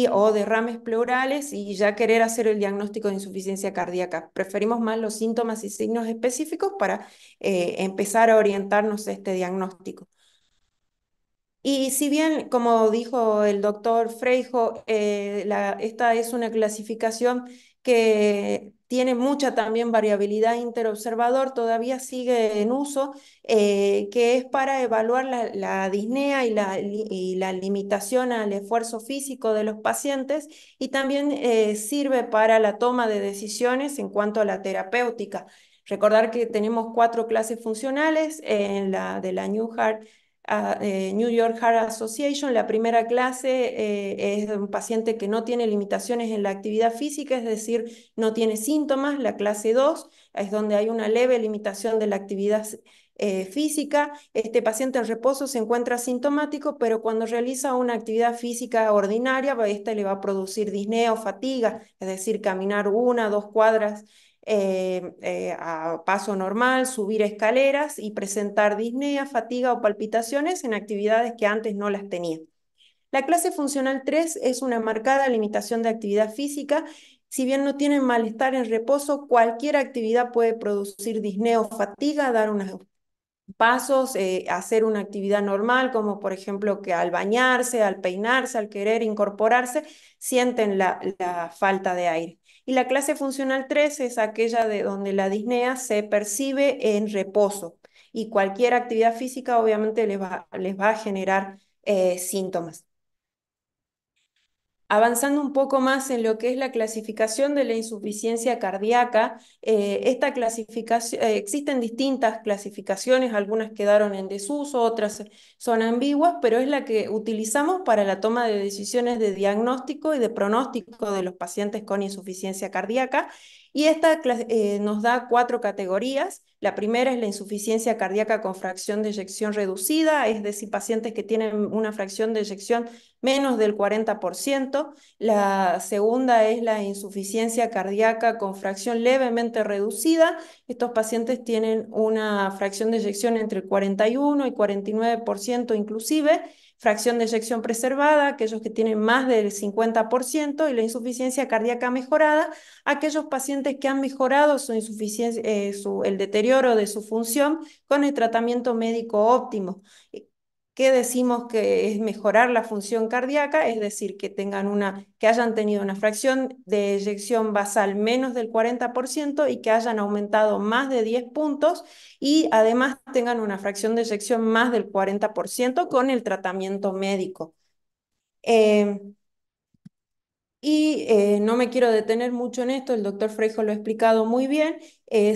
o derrames pleurales y ya querer hacer el diagnóstico de insuficiencia cardíaca. Preferimos más los síntomas y signos específicos para empezar a orientarnos a este diagnóstico. Y si bien, como dijo el doctor Freijo, esta es una clasificación que tiene mucha también variabilidad interobservador, todavía sigue en uso, que es para evaluar la disnea y la limitación al esfuerzo físico de los pacientes, y también sirve para la toma de decisiones en cuanto a la terapéutica. Recordar que tenemos 4 clases funcionales en la de la New York Heart Association. La primera clase es de un paciente que no tiene limitaciones en la actividad física, es decir, no tiene síntomas. La clase 2 es donde hay una leve limitación de la actividad física. Este paciente en reposo se encuentra asintomático, pero cuando realiza una actividad física ordinaria, esta le va a producir disnea o fatiga, es decir, caminar 1 o 2 cuadras a paso normal, subir escaleras y presentar disnea, fatiga o palpitaciones en actividades que antes no las tenía. La clase funcional 3 es una marcada limitación de actividad física. Si bien no tienen malestar en reposo, cualquier actividad puede producir disnea o fatiga, dar unos pasos, hacer una actividad normal, como por ejemplo que al bañarse, al peinarse, al querer incorporarse, sienten la falta de aire. Y la clase funcional 3 es aquella de donde la disnea se percibe en reposo, y cualquier actividad física obviamente les va a generar síntomas. Avanzando un poco más en lo que es la clasificación de la insuficiencia cardíaca, esta clasificación, existen distintas clasificaciones, algunas quedaron en desuso, otras son ambiguas, pero es la que utilizamos para la toma de decisiones de diagnóstico y de pronóstico de los pacientes con insuficiencia cardíaca. Y esta nos da 4 categorías. La primera es la insuficiencia cardíaca con fracción de eyección reducida, es decir, pacientes que tienen una fracción de eyección menos del 40%. La segunda es la insuficiencia cardíaca con fracción levemente reducida. Estos pacientes tienen una fracción de eyección entre el 41 y 49% inclusive. Fracción de eyección preservada, aquellos que tienen más del 50%, y la insuficiencia cardíaca mejorada, aquellos pacientes que han mejorado su insuficiencia, el deterioro de su función con el tratamiento médico óptimo. ¿Qué decimos que es mejorar la función cardíaca? Es decir, que hayan tenido una fracción de eyección basal menos del 40% y que hayan aumentado más de 10 puntos y además tengan una fracción de eyección más del 40% con el tratamiento médico. Eh, no me quiero detener mucho en esto, el doctor Freijo lo ha explicado muy bien.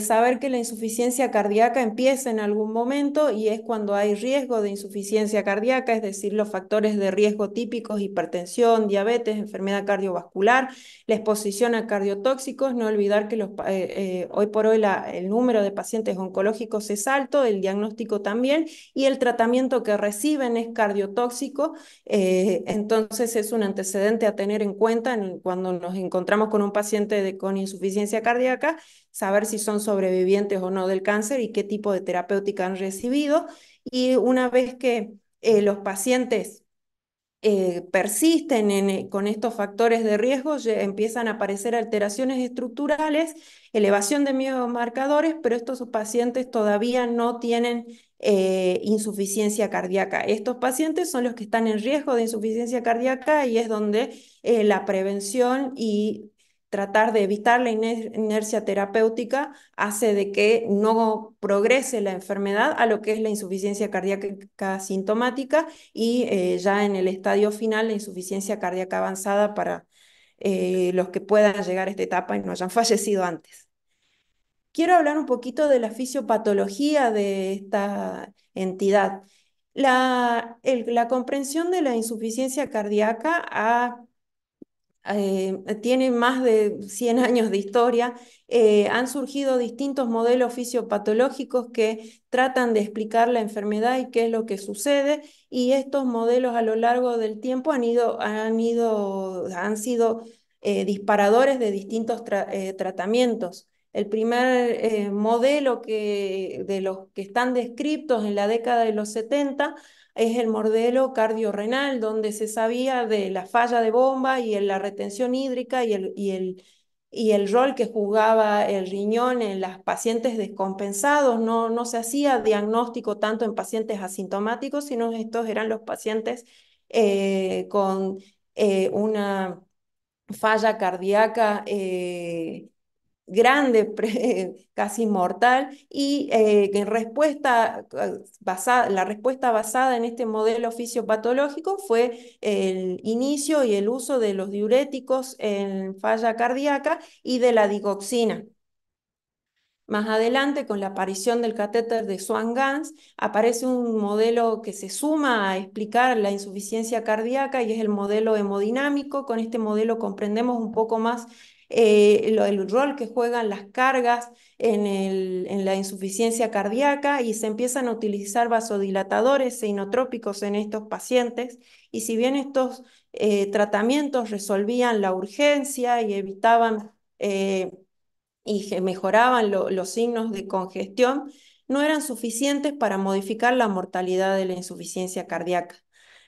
Saber que la insuficiencia cardíaca empieza en algún momento y es cuando hay riesgo de insuficiencia cardíaca, es decir, los factores de riesgo típicos: hipertensión, diabetes, enfermedad cardiovascular, la exposición a cardiotóxicos. No olvidar que hoy por hoy el número de pacientes oncológicos es alto, el diagnóstico también, y el tratamiento que reciben es cardiotóxico. Entonces es un antecedente a tener en cuenta cuando nos encontramos con un paciente con insuficiencia cardíaca, saber si son sobrevivientes o no del cáncer y qué tipo de terapéutica han recibido. Y una vez que los pacientes persisten con estos factores de riesgo, empiezan a aparecer alteraciones estructurales, elevación de biomarcadores, pero estos pacientes todavía no tienen insuficiencia cardíaca. Estos pacientes son los que están en riesgo de insuficiencia cardíaca y es donde la prevención y tratar de evitar la inercia terapéutica hace de que no progrese la enfermedad a lo que es la insuficiencia cardíaca sintomática y ya en el estadio final la insuficiencia cardíaca avanzada para los que puedan llegar a esta etapa y no hayan fallecido antes. Quiero hablar un poquito de la fisiopatología de esta entidad. La comprensión de la insuficiencia cardíaca tiene más de 100 años de historia. Han surgido distintos modelos fisiopatológicos que tratan de explicar la enfermedad y qué es lo que sucede, y estos modelos a lo largo del tiempo han sido disparadores de distintos tratamientos. El primer modelo de los que están descritos en la década de los 70 es el modelo cardiorrenal, donde se sabía de la falla de bomba y la retención hídrica y el rol que jugaba el riñón en los pacientes descompensados. No se hacía diagnóstico tanto en pacientes asintomáticos, sino estos eran los pacientes con una falla cardíaca grande, casi mortal, y la respuesta basada en este modelo fisiopatológico fue el inicio y el uso de los diuréticos en falla cardíaca y de la digoxina. Más adelante, con la aparición del catéter de Swan-Ganz, aparece un modelo que se suma a explicar la insuficiencia cardíaca y es el modelo hemodinámico. Con este modelo comprendemos un poco más el rol que juegan las cargas en la insuficiencia cardíaca, y se empiezan a utilizar vasodilatadores e inotrópicos en estos pacientes. Y si bien estos tratamientos resolvían la urgencia y evitaban y mejoraban los signos de congestión, no eran suficientes para modificar la mortalidad de la insuficiencia cardíaca.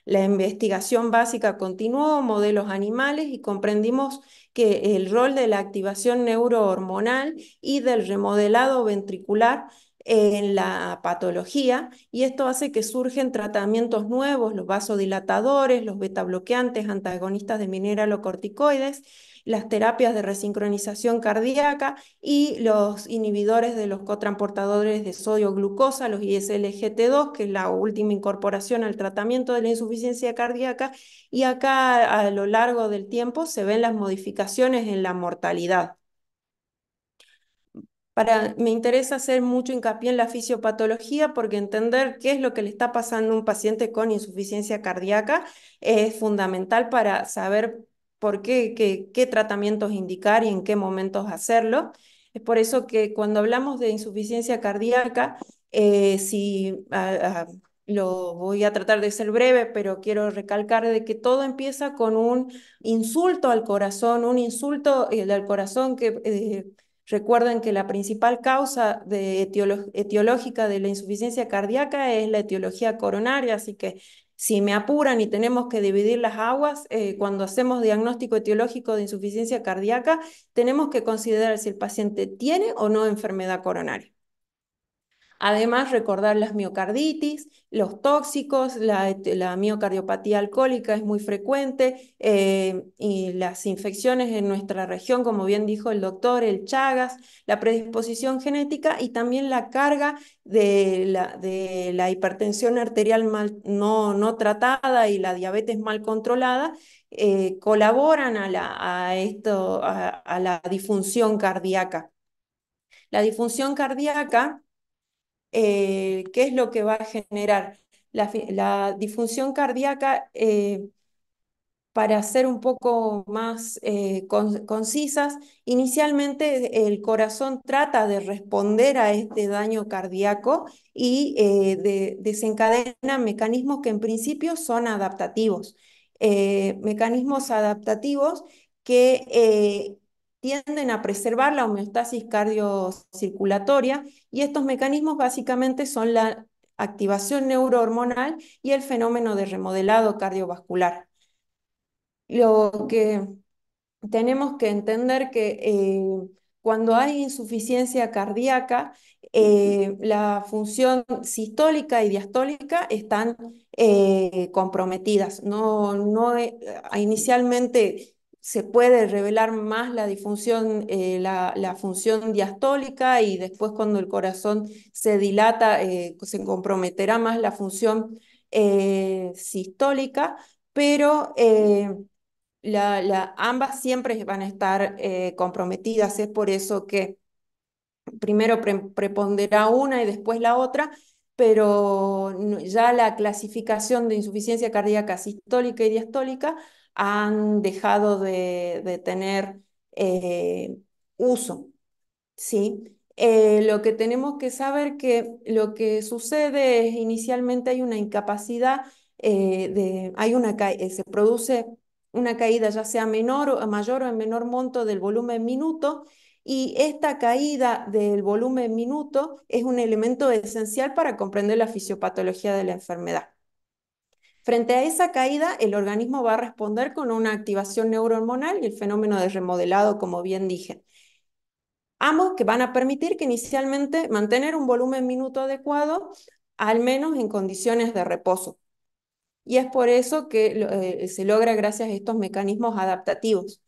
La investigación básica continuó, modelos animales, y comprendimos que el rol de la activación neurohormonal y del remodelado ventricular en la patología y esto hace que surgen tratamientos nuevos, los vasodilatadores, los betabloqueantes, antagonistas de mineralocorticoides, las terapias de resincronización cardíaca y los inhibidores de los cotransportadores de sodio glucosa, los ISLGT2, que es la última incorporación al tratamiento de la insuficiencia cardíaca, y acá a lo largo del tiempo se ven las modificaciones en la mortalidad. Me interesa hacer mucho hincapié en la fisiopatología porque entender qué es lo que le está pasando a un paciente con insuficiencia cardíaca es fundamental para saber por qué tratamientos indicar y en qué momentos hacerlo. Es por eso que cuando hablamos de insuficiencia cardíaca, si lo voy a tratar de ser breve, pero quiero recalcar de que todo empieza con un insulto al corazón, un insulto al corazón que recuerden que la principal causa etiológica de la insuficiencia cardíaca es la etiología coronaria, así que si me apuran y tenemos que dividir las aguas, cuando hacemos diagnóstico etiológico de insuficiencia cardíaca, tenemos que considerar si el paciente tiene o no enfermedad coronaria. Además, recordar las miocarditis, los tóxicos, la miocardiopatía alcohólica es muy frecuente y las infecciones en nuestra región, como bien dijo el doctor, el Chagas, la predisposición genética y también la carga de la hipertensión arterial no tratada y la diabetes mal controlada. Colaboran a la disfunción cardíaca. La disfunción cardíaca, ¿qué es lo que va a generar? La disfunción cardíaca, para ser un poco más concisas, inicialmente el corazón trata de responder a este daño cardíaco y desencadena mecanismos que en principio son adaptativos. Mecanismos adaptativos que tienden a preservar la homeostasis cardiocirculatoria y estos mecanismos básicamente son la activación neurohormonal y el fenómeno de remodelado cardiovascular. Lo que tenemos que entender que cuando hay insuficiencia cardíaca, la función sistólica y diastólica están comprometidas. Inicialmente se puede revelar más la disfunción, la función diastólica y después cuando el corazón se dilata, se comprometerá más la función sistólica, pero ambas siempre van a estar comprometidas. Es por eso que primero preponderará una y después la otra, pero ya la clasificación de insuficiencia cardíaca sistólica y diastólica han dejado de tener uso. ¿Sí? Lo que tenemos que saber que lo que sucede es inicialmente hay una incapacidad, se produce una caída ya sea menor o mayor o en menor monto del volumen minuto y esta caída del volumen minuto es un elemento esencial para comprender la fisiopatología de la enfermedad. Frente a esa caída, el organismo va a responder con una activación neurohormonal y el fenómeno de remodelado, como bien dije. Ambos que van a permitir que inicialmente mantener un volumen minuto adecuado, al menos en condiciones de reposo. Y es por eso que se logra gracias a estos mecanismos adaptativos.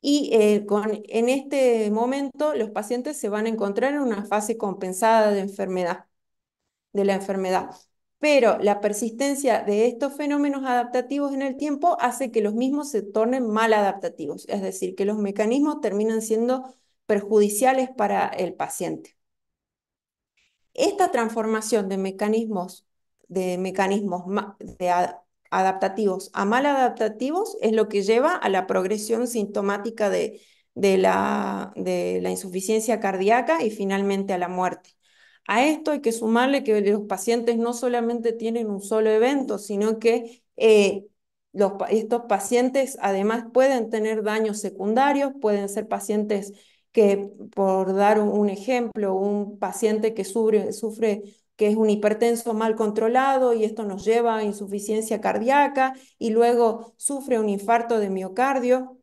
Y en este momento los pacientes se van a encontrar en una fase compensada de la enfermedad. Pero la persistencia de estos fenómenos adaptativos en el tiempo hace que los mismos se tornen mal adaptativos, es decir, que los mecanismos terminan siendo perjudiciales para el paciente. Esta transformación de adaptativos a mal adaptativos es lo que lleva a la progresión sintomática de la insuficiencia cardíaca y finalmente a la muerte. A esto hay que sumarle que los pacientes no solamente tienen un solo evento, sino que estos pacientes además pueden tener daños secundarios, pueden ser pacientes que, por dar un ejemplo, un paciente que sufre que es un hipertenso mal controlado y esto nos lleva a insuficiencia cardíaca y luego sufre un infarto de miocardio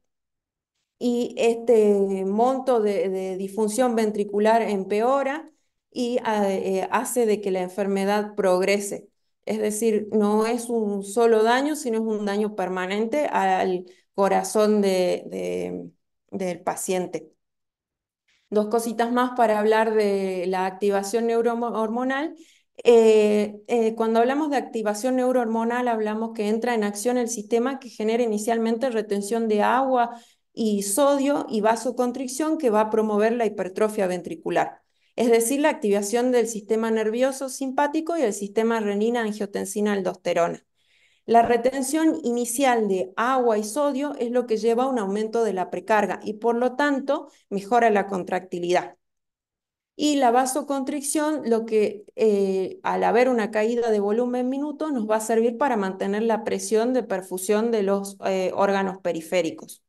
y este monto de disfunción ventricular empeora y hace de que la enfermedad progrese. Es decir, no es un solo daño, sino es un daño permanente al corazón del paciente. Dos cositas más para hablar de la activación neurohormonal. Cuando hablamos de activación neurohormonal, hablamos que entra en acción el sistema que genera inicialmente retención de agua y sodio y vasoconstricción que va a promover la hipertrofia ventricular. Es decir, la activación del sistema nervioso simpático y el sistema renina-angiotensina-aldosterona. La retención inicial de agua y sodio es lo que lleva a un aumento de la precarga y por lo tanto mejora la contractilidad. Y la vasoconstricción, lo que al haber una caída de volumen minuto, nos va a servir para mantener la presión de perfusión de los órganos periféricos.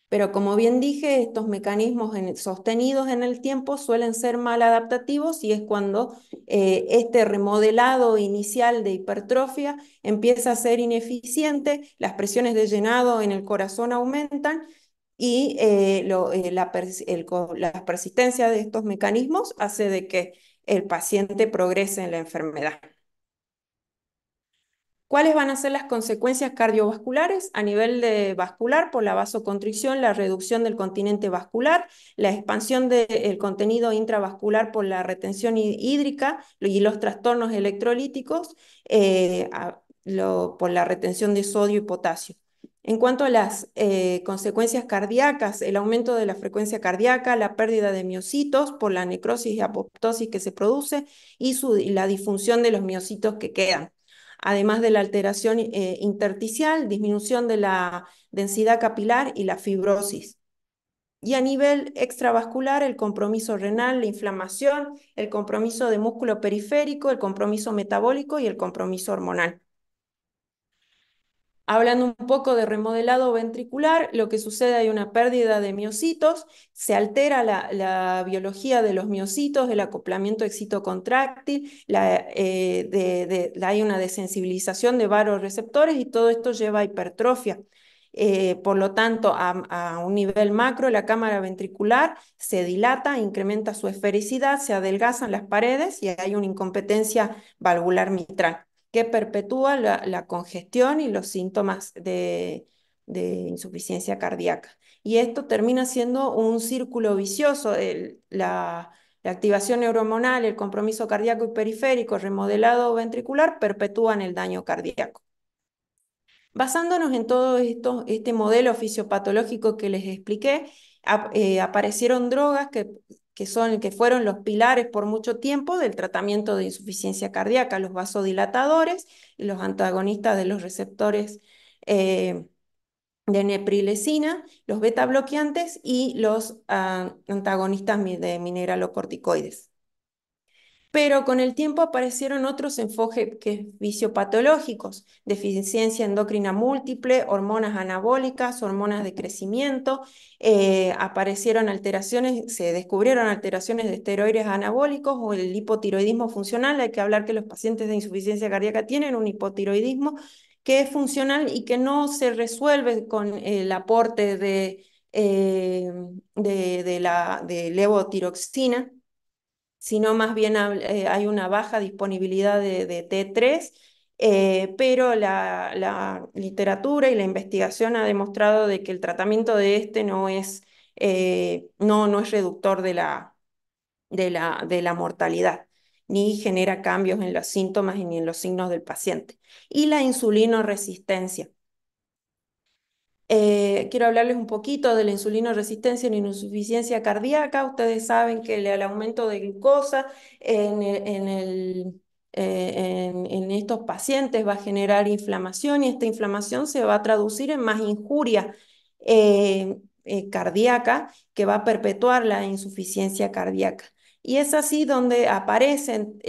Pero como bien dije, estos mecanismos sostenidos en el tiempo suelen ser mal adaptativos y es cuando este remodelado inicial de hipertrofia empieza a ser ineficiente, las presiones de llenado en el corazón aumentan y la persistencia de estos mecanismos hace de que el paciente progrese en la enfermedad. ¿Cuáles van a ser las consecuencias cardiovasculares? A nivel de vascular, por la vasoconstricción, la reducción del continente vascular, la expansión del contenido intravascular por la retención hídrica y los trastornos electrolíticos por la retención de sodio y potasio. En cuanto a las consecuencias cardíacas, el aumento de la frecuencia cardíaca, la pérdida de miocitos por la necrosis y apoptosis que se produce y la disfunción de los miocitos que quedan, además de la alteración intersticial, disminución de la densidad capilar y la fibrosis. Y a nivel extravascular, el compromiso renal, la inflamación, el compromiso de músculo periférico, el compromiso metabólico y el compromiso hormonal. Hablando un poco de remodelado ventricular, lo que sucede hay una pérdida de miocitos, se altera la biología de los miocitos, el acoplamiento excitocontráctil, hay una desensibilización de varios receptores y todo esto lleva a hipertrofia. Por lo tanto, a un nivel macro, la cámara ventricular se dilata, incrementa su esfericidad, se adelgazan las paredes y hay una incompetencia valvular mitral que perpetúa la congestión y los síntomas de insuficiencia cardíaca. Y esto termina siendo un círculo vicioso. La activación neurohormonal, el compromiso cardíaco y periférico, remodelado ventricular, perpetúan el daño cardíaco. Basándonos en todo esto, este modelo fisiopatológico que les expliqué, aparecieron drogas que fueron los pilares por mucho tiempo del tratamiento de insuficiencia cardíaca, los vasodilatadores, los antagonistas de los receptores de neprilecina, los beta bloqueantes y los antagonistas de mineralocorticoides. Pero con el tiempo aparecieron otros enfoques fisiopatológicos, deficiencia endocrina múltiple, hormonas anabólicas, hormonas de crecimiento, aparecieron alteraciones, se descubrieron alteraciones de esteroides anabólicos o el hipotiroidismo funcional. Hay que hablar que los pacientes de insuficiencia cardíaca tienen un hipotiroidismo que es funcional y que no se resuelve con el aporte de levotiroxina, sino más bien hay una baja disponibilidad de T3, pero la literatura y la investigación ha demostrado de que el tratamiento de este no es reductor de la mortalidad, ni genera cambios en los síntomas ni en los signos del paciente. Y la insulinoresistencia. Quiero hablarles un poquito de la insulinoresistencia en insuficiencia cardíaca. Ustedes saben que el aumento de glucosa en estos pacientes va a generar inflamación y esta inflamación se va a traducir en más injuria cardíaca que va a perpetuar la insuficiencia cardíaca. Y es así donde aparecen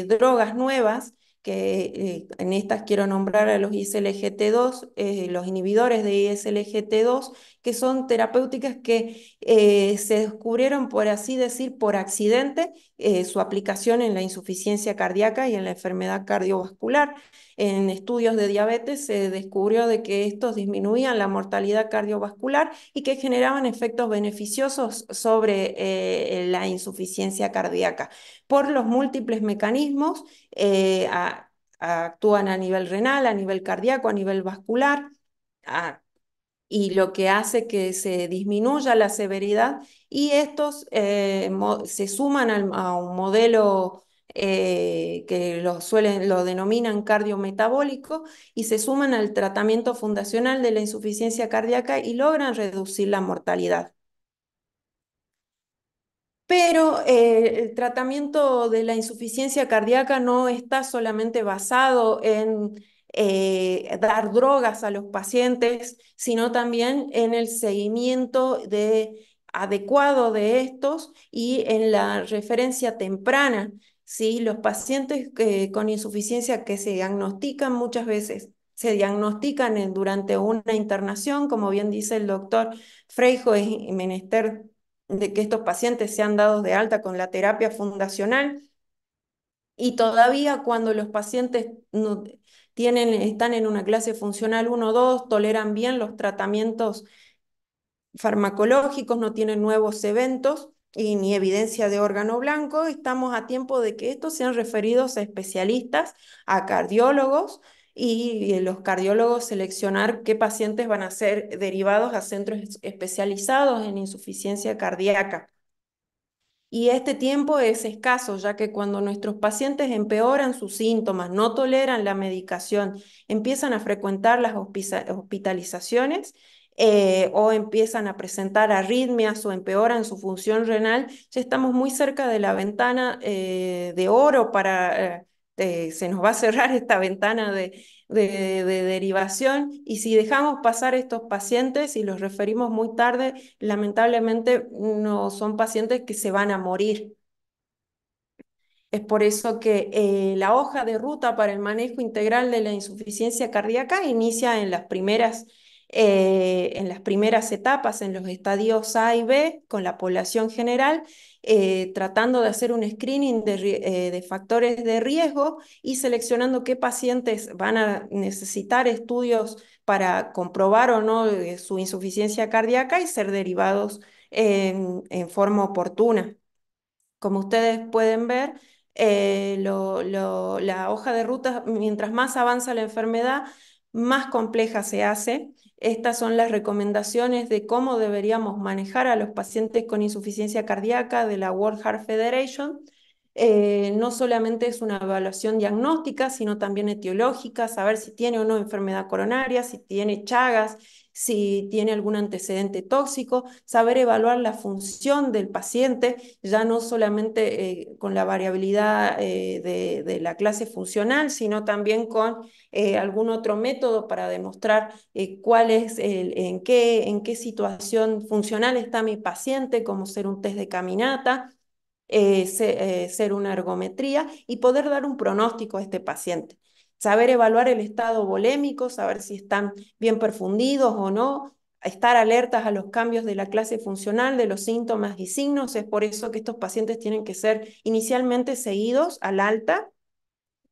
drogas nuevas que en estas quiero nombrar a los ISLGT2, los inhibidores de ISLGT2, que son terapéuticas que se descubrieron, por así decir, por accidente, su aplicación en la insuficiencia cardíaca y en la enfermedad cardiovascular. En estudios de diabetes se descubrió de que estos disminuían la mortalidad cardiovascular y que generaban efectos beneficiosos sobre la insuficiencia cardíaca por los múltiples mecanismos. Actúan a nivel renal, a nivel cardíaco, a nivel vascular, a- y lo que hace que se disminuya la severidad y estos se suman a un modelo que lo denominan cardiometabólico y se suman al tratamiento fundacional de la insuficiencia cardíaca y logran reducir la mortalidad. Pero el tratamiento de la insuficiencia cardíaca no está solamente basado en dar drogas a los pacientes, sino también en el seguimiento adecuado de estos y en la referencia temprana. ¿Sí? Los pacientes con insuficiencia que se diagnostican muchas veces se diagnostican durante una internación, como bien dice el doctor Freijo, es menester de que estos pacientes sean dados de alta con la terapia fundacional y todavía cuando los pacientes no, están en una clase funcional 1 o 2, toleran bien los tratamientos farmacológicos, no tienen nuevos eventos y ni evidencia de órgano blanco, estamos a tiempo de que estos sean referidos a especialistas, a cardiólogos, y los cardiólogos seleccionar qué pacientes van a ser derivados a centros especializados en insuficiencia cardíaca. Y este tiempo es escaso, ya que cuando nuestros pacientes empeoran sus síntomas, no toleran la medicación, empiezan a frecuentar las hospitalizaciones o empiezan a presentar arritmias o empeoran su función renal, ya estamos muy cerca de la ventana de oro se nos va a cerrar esta ventana de derivación y si dejamos pasar estos pacientes y los referimos muy tarde, lamentablemente no son pacientes que se van a morir. Es por eso que la hoja de ruta para el manejo integral de la insuficiencia cardíaca inicia en las primeras etapas, en los estadios A y B, con la población general, tratando de hacer un screening de factores de riesgo y seleccionando qué pacientes van a necesitar estudios para comprobar o no su insuficiencia cardíaca y ser derivados en forma oportuna. Como ustedes pueden ver, la hoja de ruta, mientras más avanza la enfermedad, más compleja se hace. Estas son las recomendaciones de cómo deberíamos manejar a los pacientes con insuficiencia cardíaca de la World Heart Federation. No solamente es una evaluación diagnóstica, sino también etiológica, saber si tiene o no enfermedad coronaria, si tiene Chagas, si tiene algún antecedente tóxico, saber evaluar la función del paciente, ya no solamente con la variabilidad de la clase funcional, sino también con algún otro método para demostrar cuál es en qué situación funcional está mi paciente, como ser un test de caminata, ser una ergometría y poder dar un pronóstico a este paciente. Saber evaluar el estado volémico, saber si están bien perfundidos o no, estar alertas a los cambios de la clase funcional, de los síntomas y signos. Es por eso que estos pacientes tienen que ser inicialmente seguidos al alta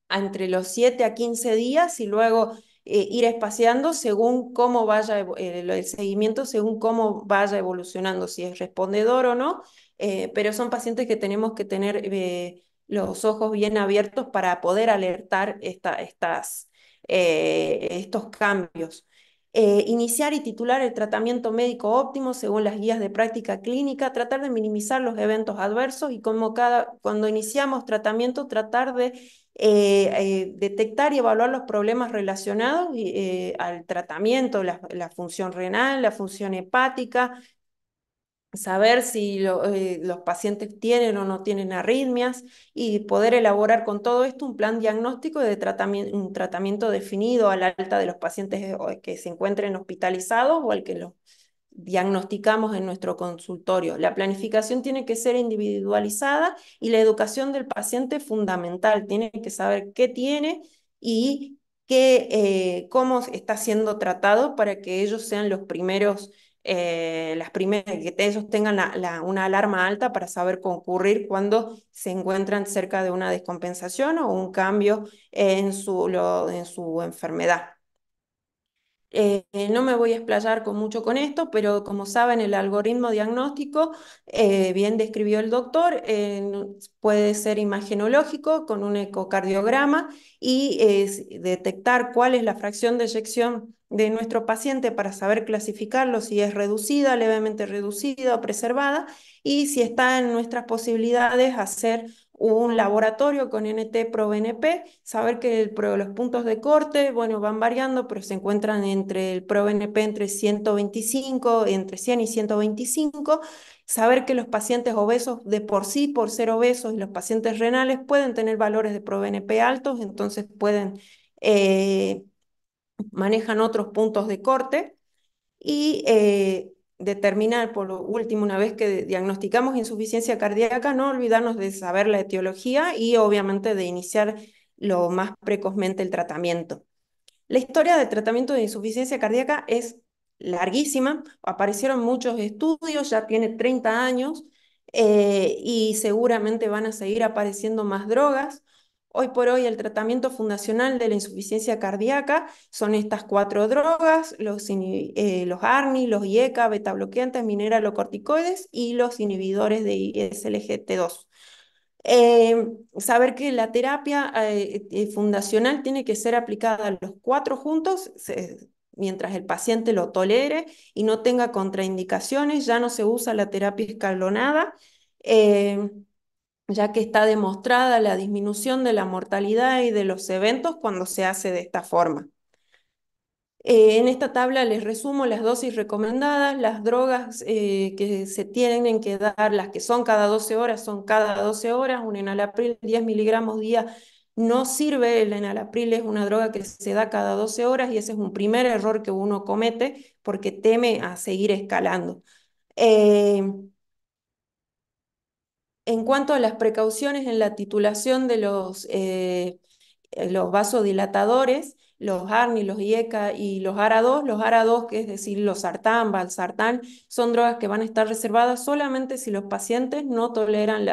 entre los 7 a 15 días y luego ir espaciando según cómo vaya el seguimiento, según cómo vaya evolucionando, si es respondedor o no, pero son pacientes que tenemos que tener los ojos bien abiertos para poder alertar estos cambios. Iniciar y titular el tratamiento médico óptimo según las guías de práctica clínica, tratar de minimizar los eventos adversos y como cuando iniciamos tratamiento, tratar de detectar y evaluar los problemas relacionados al tratamiento, la función renal, la función hepática, saber si los pacientes tienen o no tienen arritmias y poder elaborar con todo esto un plan diagnóstico de un tratamiento definido al alta de los pacientes que se encuentren hospitalizados o al que diagnosticamos en nuestro consultorio. La planificación tiene que ser individualizada y la educación del paciente es fundamental. Tiene que saber qué tiene y cómo está siendo tratado para que ellos sean los primeros, que ellos tengan una alarma alta para saber concurrir cuando se encuentran cerca de una descompensación o un cambio en su enfermedad. No me voy a explayar mucho con esto, pero como saben, el algoritmo diagnóstico, bien describió el doctor, puede ser imagenológico con un ecocardiograma y detectar cuál es la fracción de eyección de nuestro paciente para saber clasificarlo, si es reducida, levemente reducida o preservada, y si está en nuestras posibilidades hacer un laboratorio con NT-proBNP, saber que los puntos de corte, bueno, van variando, pero se encuentran entre el proBNP entre 125, entre 100 y 125, saber que los pacientes obesos de por sí, por ser obesos, y los pacientes renales pueden tener valores de proBNP altos, entonces eh, manejan otros puntos de corte y determinar, por lo último, una vez que diagnosticamos insuficiencia cardíaca, no olvidarnos de saber la etiología y obviamente de iniciar lo más precozmente el tratamiento. La historia del tratamiento de insuficiencia cardíaca es larguísima, aparecieron muchos estudios, ya tiene 30 años y seguramente van a seguir apareciendo más drogas. Hoy por hoy el tratamiento fundacional de la insuficiencia cardíaca son estas 4 drogas, los ARNI, los IECA, beta bloqueantes, mineralocorticoides y los inhibidores de ISLGT2. Saber que la terapia fundacional tiene que ser aplicada a los 4 juntos, mientras el paciente lo tolere y no tenga contraindicaciones, ya no se usa la terapia escalonada, eh, ya que está demostrada la disminución de la mortalidad y de los eventos cuando se hace de esta forma. En esta tabla les resumo las dosis recomendadas, las drogas que se tienen que dar, las que son cada 12 horas, son cada 12 horas, un enalapril 10 miligramos día no sirve, el enalapril es una droga que se da cada 12 horas y ese es un primer error que uno comete porque teme a seguir escalando. Eh, en cuanto a las precauciones en la titulación de los vasodilatadores, los ARNI, los IECA y los ARA2, que es decir, los sartán, valsartán, son drogas que van a estar reservadas solamente si los pacientes no toleran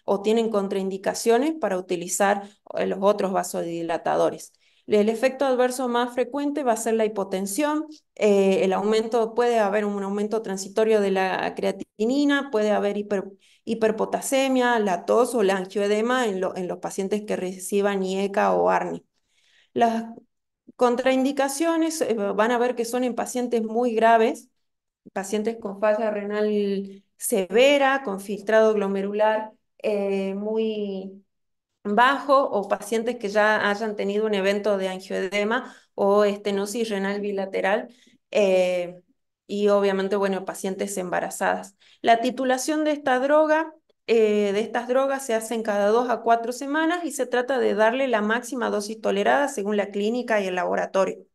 o tienen contraindicaciones para utilizar los otros vasodilatadores. El efecto adverso más frecuente va a ser la hipotensión, puede haber un aumento transitorio de la creatinina, puede haber hiperpotasemia, la tos o la angioedema en los pacientes que reciban IECA o ARNI. Las contraindicaciones van a ver que son en pacientes muy graves, pacientes con falla renal severa, con filtrado glomerular muy bajo o pacientes que ya hayan tenido un evento de angioedema o estenosis renal bilateral y obviamente, bueno, pacientes embarazadas. La titulación de de estas drogas se hacen cada 2 a 4 semanas y se trata de darle la máxima dosis tolerada según la clínica y el laboratorio.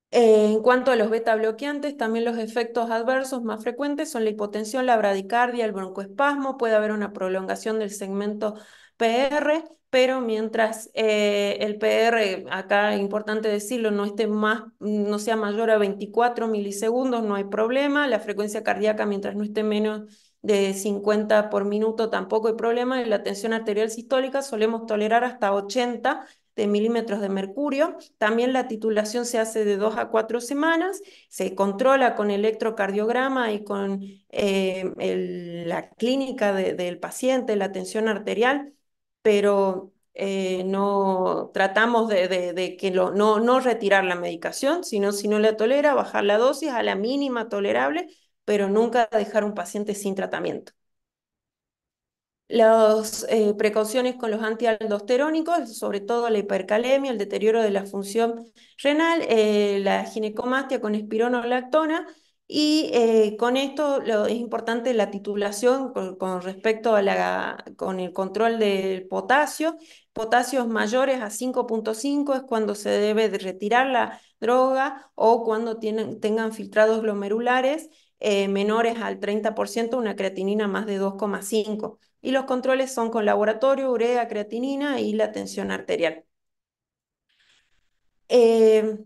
En cuanto a los beta bloqueantes, también los efectos adversos más frecuentes son la hipotensión, la bradicardia, el broncoespasmo, puede haber una prolongación del segmento PR, pero mientras el PR, acá es importante decirlo, no sea mayor a 24 milisegundos, no hay problema. La frecuencia cardíaca, mientras no esté menos de 50 por minuto, tampoco hay problema. Y la tensión arterial sistólica solemos tolerar hasta 80 de milímetros de mercurio. También la titulación se hace de 2 a 4 semanas, se controla con electrocardiograma y con la clínica del paciente, la tensión arterial, pero no tratamos de que no retirar la medicación, sino si no la tolera, bajar la dosis a la mínima tolerable, pero nunca dejar un paciente sin tratamiento. Las precauciones con los antialdosterónicos, sobre todo la hipercalemia, el deterioro de la función renal, la ginecomastia con espironolactona Y con esto es importante la titulación con respecto a con el control del potasio. Potasios mayores a 5,5 es cuando se debe de retirar la droga o cuando tengan filtrados glomerulares menores al 30%, una creatinina más de 2,5. Y los controles son con laboratorio, urea, creatinina y la tensión arterial. Eh,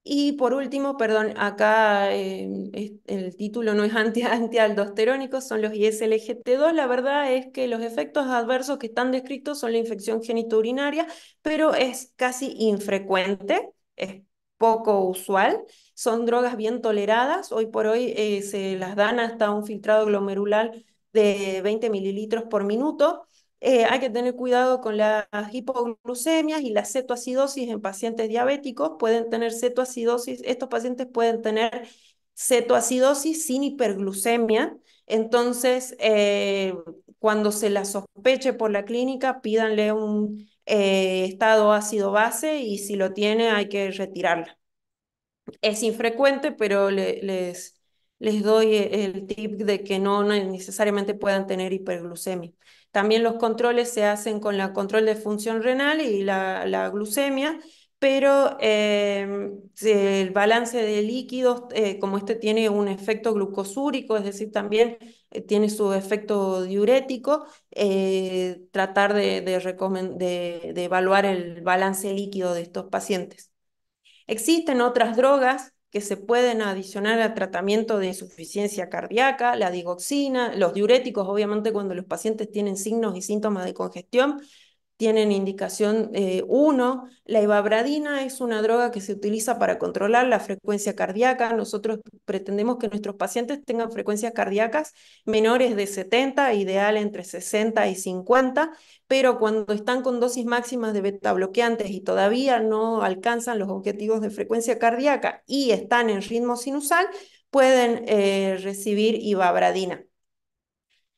y por último, perdón, acá el título no es antialdosterónicos, son los ISLGT2. La verdad es que los efectos adversos que están descritos son la infección genitourinaria, pero es casi infrecuente, es poco usual. Son drogas bien toleradas. Hoy por hoy se las dan hasta un filtrado glomerular de 20 mililitros por minuto. Hay que tener cuidado con las hipoglucemias y la cetoacidosis en pacientes diabéticos. Pueden tener cetoacidosis, estos pacientes pueden tener cetoacidosis sin hiperglucemia. Entonces, cuando se la sospeche por la clínica, pídanle un estado ácido base y si lo tiene hay que retirarla. Es infrecuente, pero les doy el tip de que no necesariamente puedan tener hiperglucemia. También los controles se hacen con la control de función renal y la glucemia, pero el balance de líquidos, como este tiene un efecto glucosúrico, es decir, también tiene su efecto diurético, tratar de evaluar el balance líquido de estos pacientes. Existen otras drogas que se pueden adicionar al tratamiento de insuficiencia cardíaca, la digoxina, los diuréticos, obviamente cuando los pacientes tienen signos y síntomas de congestión, tienen indicación 1. La ivabradina es una droga que se utiliza para controlar la frecuencia cardíaca. Nosotros pretendemos que nuestros pacientes tengan frecuencias cardíacas menores de 70, ideal entre 60 y 50, pero cuando están con dosis máximas de beta bloqueantes y todavía no alcanzan los objetivos de frecuencia cardíaca y están en ritmo sinusal, pueden recibir ivabradina.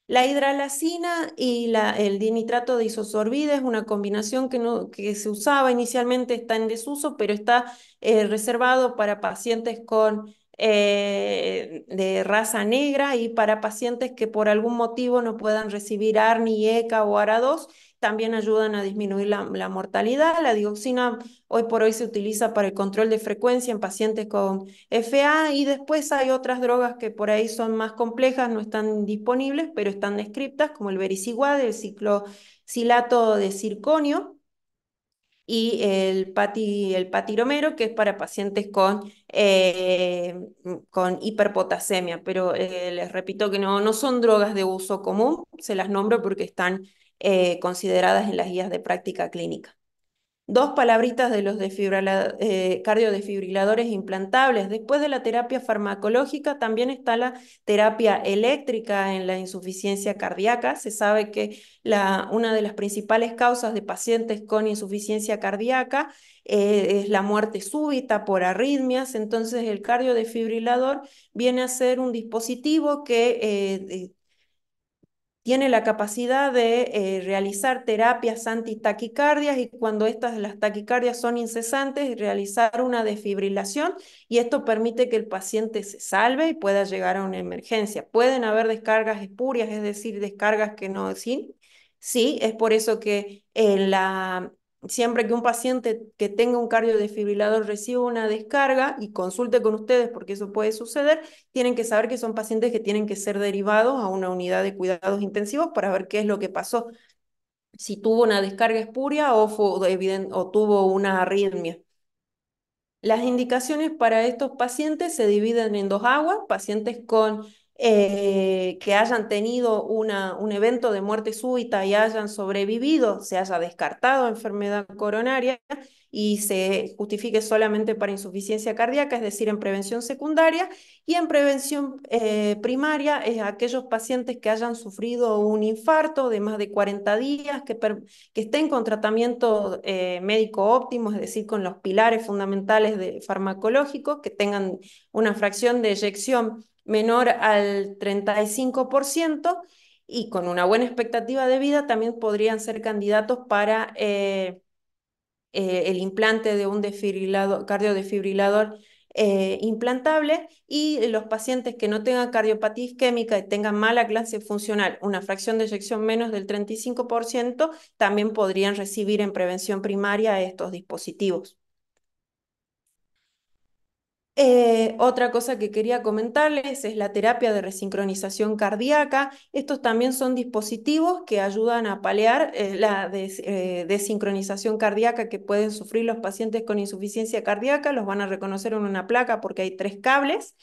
La hidralazina y el dinitrato de isosorbida es una combinación que se usaba inicialmente, está en desuso, pero está reservado para pacientes de raza negra y para pacientes que por algún motivo no puedan recibir ARNI, ECA o ARA2. También ayudan a disminuir la mortalidad. La dioxina hoy por hoy se utiliza para el control de frecuencia en pacientes con FA y después hay otras drogas que por ahí son más complejas, no están disponibles, pero están descritas, como el vericiguat, el ciclosilato de zirconio y el patiromero, que es para pacientes con hiperpotasemia. Pero les repito que no son drogas de uso común, se las nombro porque están consideradas en las guías de práctica clínica. Dos palabritas de los cardiodefibriladores implantables. Después de la terapia farmacológica, también está la terapia eléctrica en la insuficiencia cardíaca. Se sabe que una de las principales causas de pacientes con insuficiencia cardíaca es la muerte súbita por arritmias. Entonces, el cardiodefibrilador viene a ser un dispositivo que tiene la capacidad de realizar terapias antitaquicardias y cuando las taquicardias son incesantes, realizar una desfibrilación y esto permite que el paciente se salve y pueda llegar a una emergencia. Pueden haber descargas espurias, es decir, descargas que no, sí, es por eso que siempre que un paciente que tenga un cardiodesfibrilador reciba una descarga y consulte con ustedes porque eso puede suceder, tienen que saber que son pacientes que tienen que ser derivados a una unidad de cuidados intensivos para ver qué es lo que pasó, si tuvo una descarga espuria o tuvo una arritmia. Las indicaciones para estos pacientes se dividen en dos aguas, pacientes que hayan tenido un evento de muerte súbita y hayan sobrevivido, se haya descartado enfermedad coronaria y se justifique solamente para insuficiencia cardíaca, es decir, en prevención secundaria, y en prevención primaria es aquellos pacientes que hayan sufrido un infarto de más de 40 días, que estén con tratamiento médico óptimo, es decir, con los pilares fundamentales farmacológicos, que tengan una fracción de eyección menor al 35% y con una buena expectativa de vida también podrían ser candidatos para el implante de un cardiodefibrilador implantable, y los pacientes que no tengan cardiopatía isquémica y tengan mala clase funcional, una fracción de eyección menos del 35%, también podrían recibir en prevención primaria estos dispositivos. Otra cosa que quería comentarles es la terapia de resincronización cardíaca. Estos también son dispositivos que ayudan a paliar la desincronización cardíaca que pueden sufrir los pacientes con insuficiencia cardíaca. Los van a reconocer en una placa porque hay 3 cables,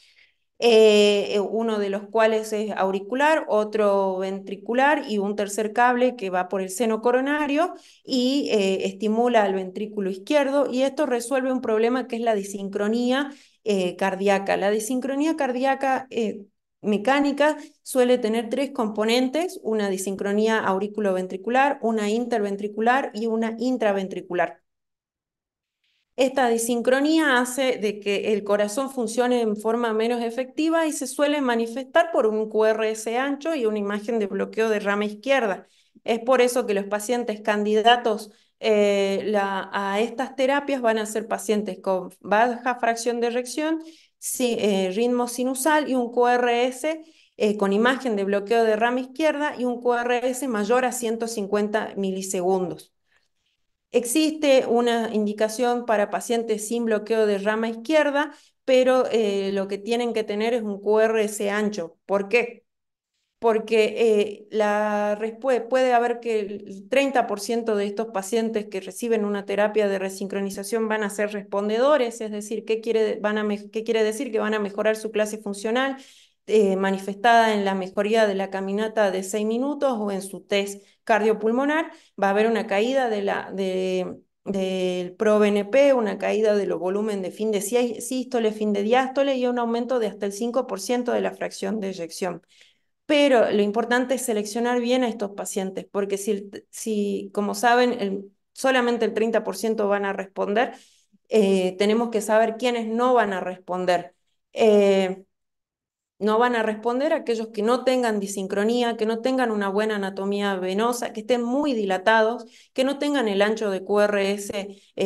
uno de los cuales es auricular, otro ventricular y un tercer cable que va por el seno coronario y estimula al ventrículo izquierdo, y esto resuelve un problema que es la disincronía cardíaca. La disincronía cardíaca mecánica suele tener 3 componentes: una disincronía auriculoventricular, una interventricular y una intraventricular. Esta disincronía hace de que el corazón funcione en forma menos efectiva y se suele manifestar por un QRS ancho y una imagen de bloqueo de rama izquierda. Es por eso que los pacientes candidatos a estas terapias van a ser pacientes con baja fracción de erección, ritmo sinusal y un QRS con imagen de bloqueo de rama izquierda y un QRS mayor a 150 milisegundos. Existe una indicación para pacientes sin bloqueo de rama izquierda, pero lo que tienen que tener es un QRS ancho. ¿Por qué? Porque puede haber que el 30% de estos pacientes que reciben una terapia de resincronización van a ser respondedores, es decir, ¿qué quiere decir? Que van a mejorar su clase funcional, manifestada en la mejoría de la caminata de 6 minutos o en su test cardiopulmonar. Va a haber una caída del ProBNP, una caída de los volumen de fin de sístole, fin de diástole, y un aumento de hasta el 5% de la fracción de eyección. Pero lo importante es seleccionar bien a estos pacientes, porque si como saben, solamente el 30% van a responder, tenemos que saber quiénes no van a responder. No van a responder aquellos que no tengan disincronía, que no tengan una buena anatomía venosa, que estén muy dilatados, que no tengan el ancho de QRS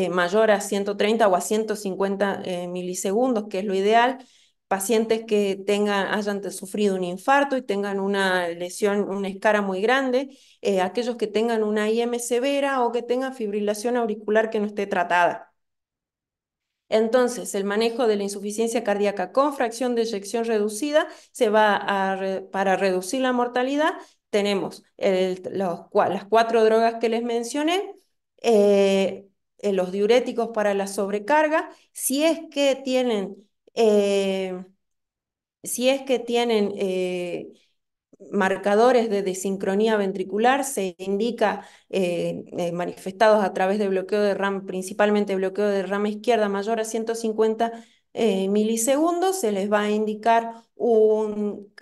mayor a 130 o a 150 milisegundos, que es lo ideal. Pacientes que hayan sufrido un infarto y tengan una lesión, una escara muy grande, aquellos que tengan una IM severa o que tengan fibrilación auricular que no esté tratada. Entonces, el manejo de la insuficiencia cardíaca con fracción de eyección reducida para reducir la mortalidad. Tenemos las 4 drogas que les mencioné, eh, los diuréticos para la sobrecarga. Eh, si es que tienen marcadores de desincronía ventricular, se indica manifestados a través de bloqueo de rama, principalmente bloqueo de rama izquierda mayor a 150 milisegundos, se les va a indicar un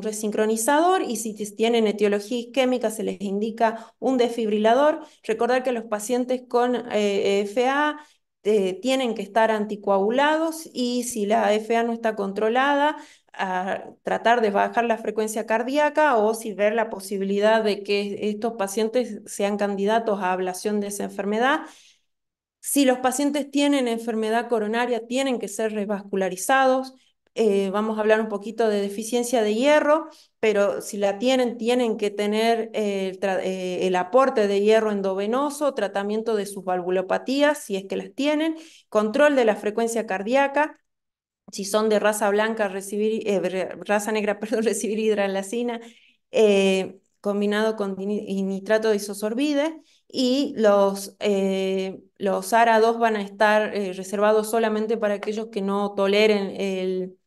resincronizador, y si tienen etiología isquémica se les indica un desfibrilador. Recordar que los pacientes con FA tienen que estar anticoagulados, y si la FA no está controlada, a tratar de bajar la frecuencia cardíaca, o si ver la posibilidad de que estos pacientes sean candidatos a ablación de esa enfermedad. Si los pacientes tienen enfermedad coronaria, tienen que ser revascularizados. Vamos a hablar un poquito de deficiencia de hierro, pero si la tienen, tienen que tener el aporte de hierro endovenoso, tratamiento de sus valvulopatías, si es que las tienen, control de la frecuencia cardíaca. Si son de raza blanca, raza negra, perdón, recibir hidralazina combinado con nitrato de isosorbide, y los ARA2 van a estar reservados solamente para aquellos que no toleren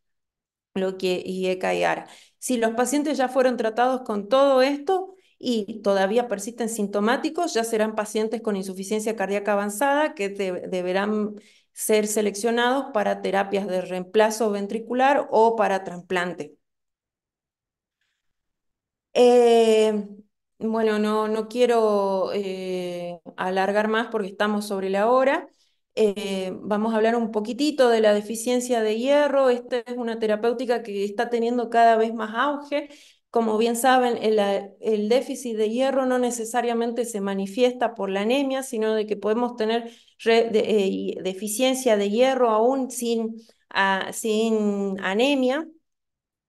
lo que IECA y ARA. Si los pacientes ya fueron tratados con todo esto y todavía persisten sintomáticos, ya serán pacientes con insuficiencia cardíaca avanzada que deberán ser seleccionados para terapias de reemplazo ventricular o para trasplante. Eh, bueno, no quiero alargar más porque estamos sobre la hora. Vamos a hablar un poquitito de la deficiencia de hierro. Esta es una terapéutica que está teniendo cada vez más auge Como bien saben, el déficit de hierro no necesariamente se manifiesta por la anemia, sino de que podemos tener deficiencia de hierro aún sin anemia.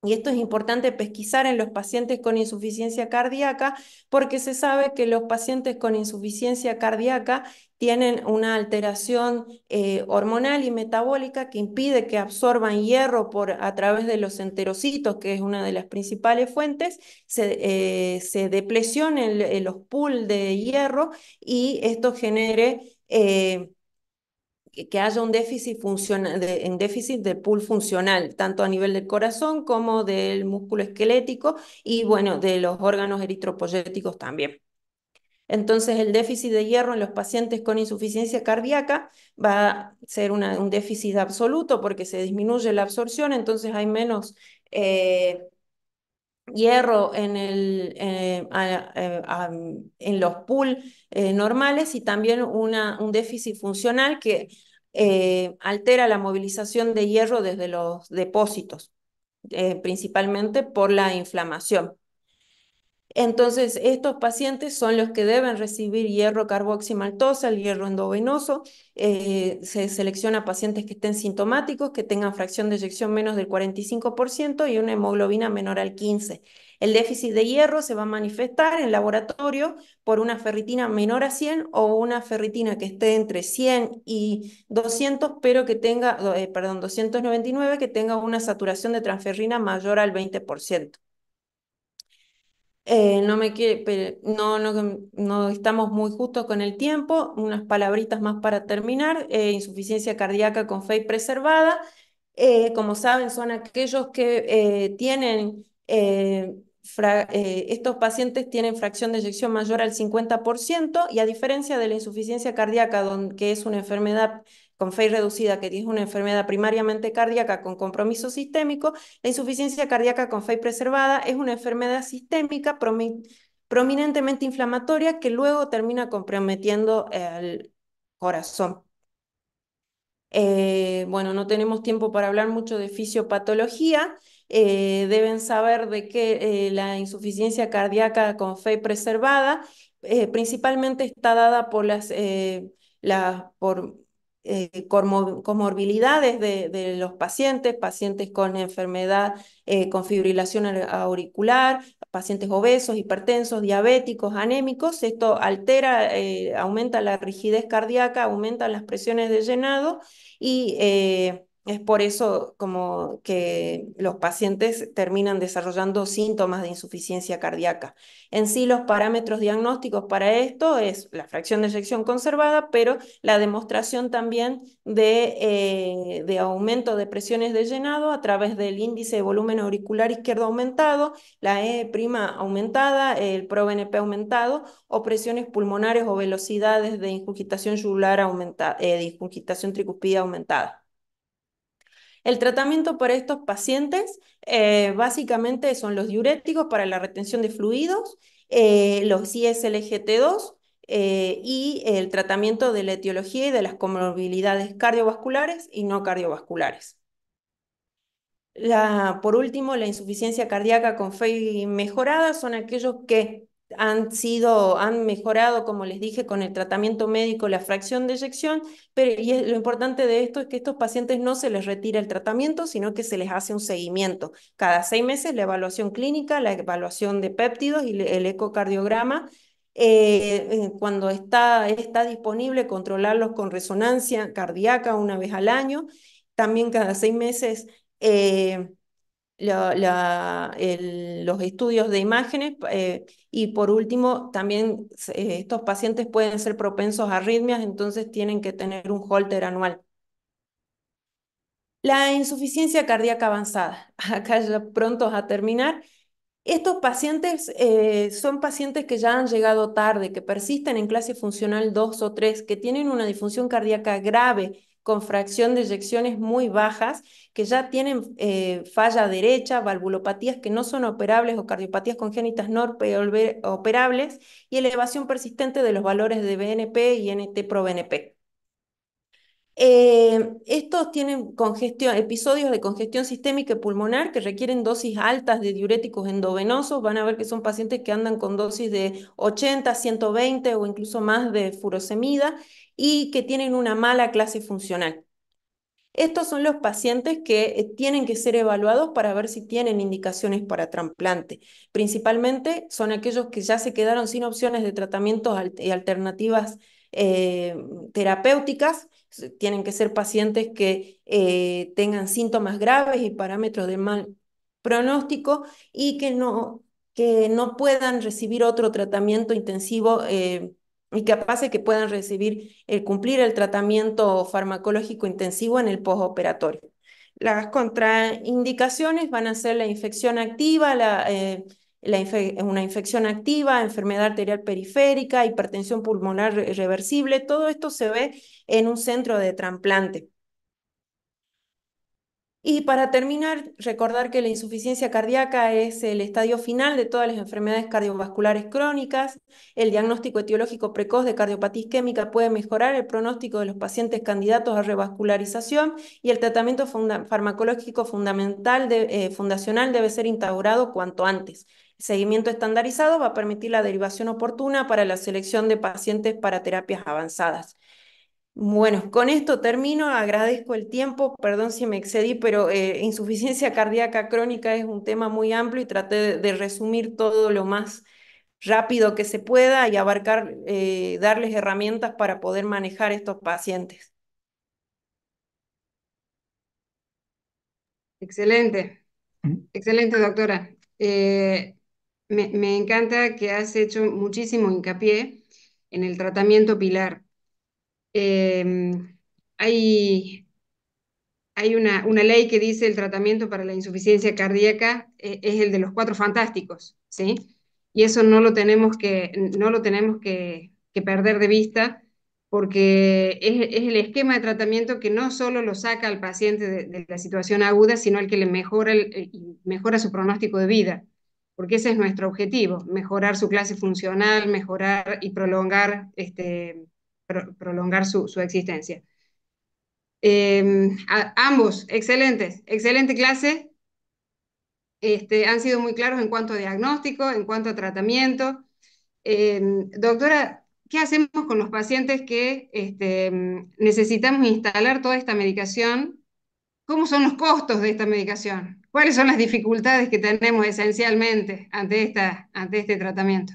Y esto es importante pesquisar en los pacientes con insuficiencia cardíaca porque se sabe que los pacientes con insuficiencia cardíaca tienen una alteración hormonal y metabólica que impide que absorban hierro a través de los enterocitos, que es una de las principales fuentes, se deplesionen los pools de hierro y esto genere que haya un déficit, un déficit de pool funcional, tanto a nivel del corazón como del músculo esquelético y bueno, de los órganos eritropoyéticos también. Entonces, el déficit de hierro en los pacientes con insuficiencia cardíaca va a ser un déficit absoluto porque se disminuye la absorción, entonces hay menos hierro en los pool normales y también un déficit funcional que altera la movilización de hierro desde los depósitos, principalmente por la inflamación. Entonces, estos pacientes son los que deben recibir hierro carboximaltosa, el hierro endovenoso. Se selecciona pacientes que estén sintomáticos, que tengan fracción de eyección menos del 45% y una hemoglobina menor al 15%. El déficit de hierro se va a manifestar en laboratorio por una ferritina menor a 100 o una ferritina que esté entre 100 y 200, pero que tenga, perdón, 299, que tenga una saturación de transferrina mayor al 20%. No me quiere, no estamos muy justos con el tiempo. Unas palabritas más para terminar. Insuficiencia cardíaca con fe preservada. Como saben, son aquellos que tienen, estos pacientes tienen fracción de eyección mayor al 50% y a diferencia de la insuficiencia cardíaca, que es una enfermedad con fe reducida, que es una enfermedad primariamente cardíaca con compromiso sistémico, la insuficiencia cardíaca con fe preservada es una enfermedad sistémica prominentemente inflamatoria que luego termina comprometiendo el corazón. Bueno, no tenemos tiempo para hablar mucho de fisiopatología. Deben saber de que la insuficiencia cardíaca con fe preservada principalmente está dada por comorbilidades de los pacientes, pacientes con enfermedad con fibrilación auricular, pacientes obesos, hipertensos, diabéticos, anémicos. Esto aumenta la rigidez cardíaca, aumenta las presiones de llenado y es por eso como que los pacientes terminan desarrollando síntomas de insuficiencia cardíaca. En sí, los parámetros diagnósticos para esto es la fracción de eyección conservada, pero la demostración también de aumento de presiones de llenado a través del índice de volumen auricular izquierdo aumentado, la E' aumentada, el ProBNP aumentado, o presiones pulmonares o velocidades de ingurgitación yugular aumentada, de ingurgitación tricuspide aumentada. El tratamiento para estos pacientes básicamente son los diuréticos para la retención de fluidos, los ISLGT2 y el tratamiento de la etiología y de las comorbilidades cardiovasculares y no cardiovasculares. Por último, la insuficiencia cardíaca con FEI mejorada son aquellos que han mejorado, como les dije, con el tratamiento médico la fracción de eyección, pero lo importante de esto es que a estos pacientes no se les retira el tratamiento, sino que se les hace un seguimiento. Cada 6 meses la evaluación clínica, la evaluación de péptidos y el ecocardiograma. Cuando está disponible, controlarlos con resonancia cardíaca una vez al año. También cada 6 meses los estudios de imágenes y por último también estos pacientes pueden ser propensos a arritmias, entonces tienen que tener un Holter anual. La insuficiencia cardíaca avanzada, acá ya prontos a terminar. Estos pacientes son pacientes que ya han llegado tarde, que persisten en clase funcional 2 o 3, que tienen una disfunción cardíaca grave con fracción de eyecciones muy bajas, que ya tienen falla derecha, valvulopatías que no son operables o cardiopatías congénitas no operables y elevación persistente de los valores de BNP y NT-proBNP. Estos tienen congestión, episodios de congestión sistémica y pulmonar que requieren dosis altas de diuréticos endovenosos. Van a ver que son pacientes que andan con dosis de 80, 120 o incluso más de furosemida y que tienen una mala clase funcional. Estos son los pacientes que tienen que ser evaluados para ver si tienen indicaciones para trasplante. Principalmente son aquellos que ya se quedaron sin opciones de tratamientos y alternativas eh, terapéuticas. Tienen que ser pacientes que tengan síntomas graves y parámetros de mal pronóstico y que no puedan recibir otro tratamiento intensivo y capaces que puedan recibir, cumplir el tratamiento farmacológico intensivo en el postoperatorio. Las contraindicaciones van a ser la infección activa, una infección activa, enfermedad arterial periférica, hipertensión pulmonar reversible. Todo esto se ve en un centro de trasplante. Y para terminar, recordar que la insuficiencia cardíaca es el estadio final de todas las enfermedades cardiovasculares crónicas. El diagnóstico etiológico precoz de cardiopatía isquémica puede mejorar el pronóstico de los pacientes candidatos a revascularización y el tratamiento farmacológico fundacional debe ser instaurado cuanto antes. El seguimiento estandarizado va a permitir la derivación oportuna para la selección de pacientes para terapias avanzadas. Bueno, con esto termino, agradezco el tiempo, perdón si me excedí, pero insuficiencia cardíaca crónica es un tema muy amplio y traté de resumir todo lo más rápido que se pueda y abarcar, darles herramientas para poder manejar estos pacientes. Excelente, excelente, doctora. Me encanta que has hecho muchísimo hincapié en el tratamiento pilar. Eh, hay, hay una ley que dice el tratamiento para la insuficiencia cardíaca es el de los cuatro fantásticos, ¿sí? Y eso no lo tenemos que perder de vista porque es el esquema de tratamiento que no solo lo saca al paciente de la situación aguda, sino el que le mejora, mejora su pronóstico de vida, porque ese es nuestro objetivo, mejorar su clase funcional, mejorar y prolongar, prolongar su existencia. Ambos, excelentes, excelente clase. Han sido muy claros en cuanto a diagnóstico, en cuanto a tratamiento. Doctora, ¿qué hacemos con los pacientes que necesitamos instalar toda esta medicación? ¿Cómo son los costos de esta medicación? ¿Cuáles son las dificultades que tenemos esencialmente ante este tratamiento?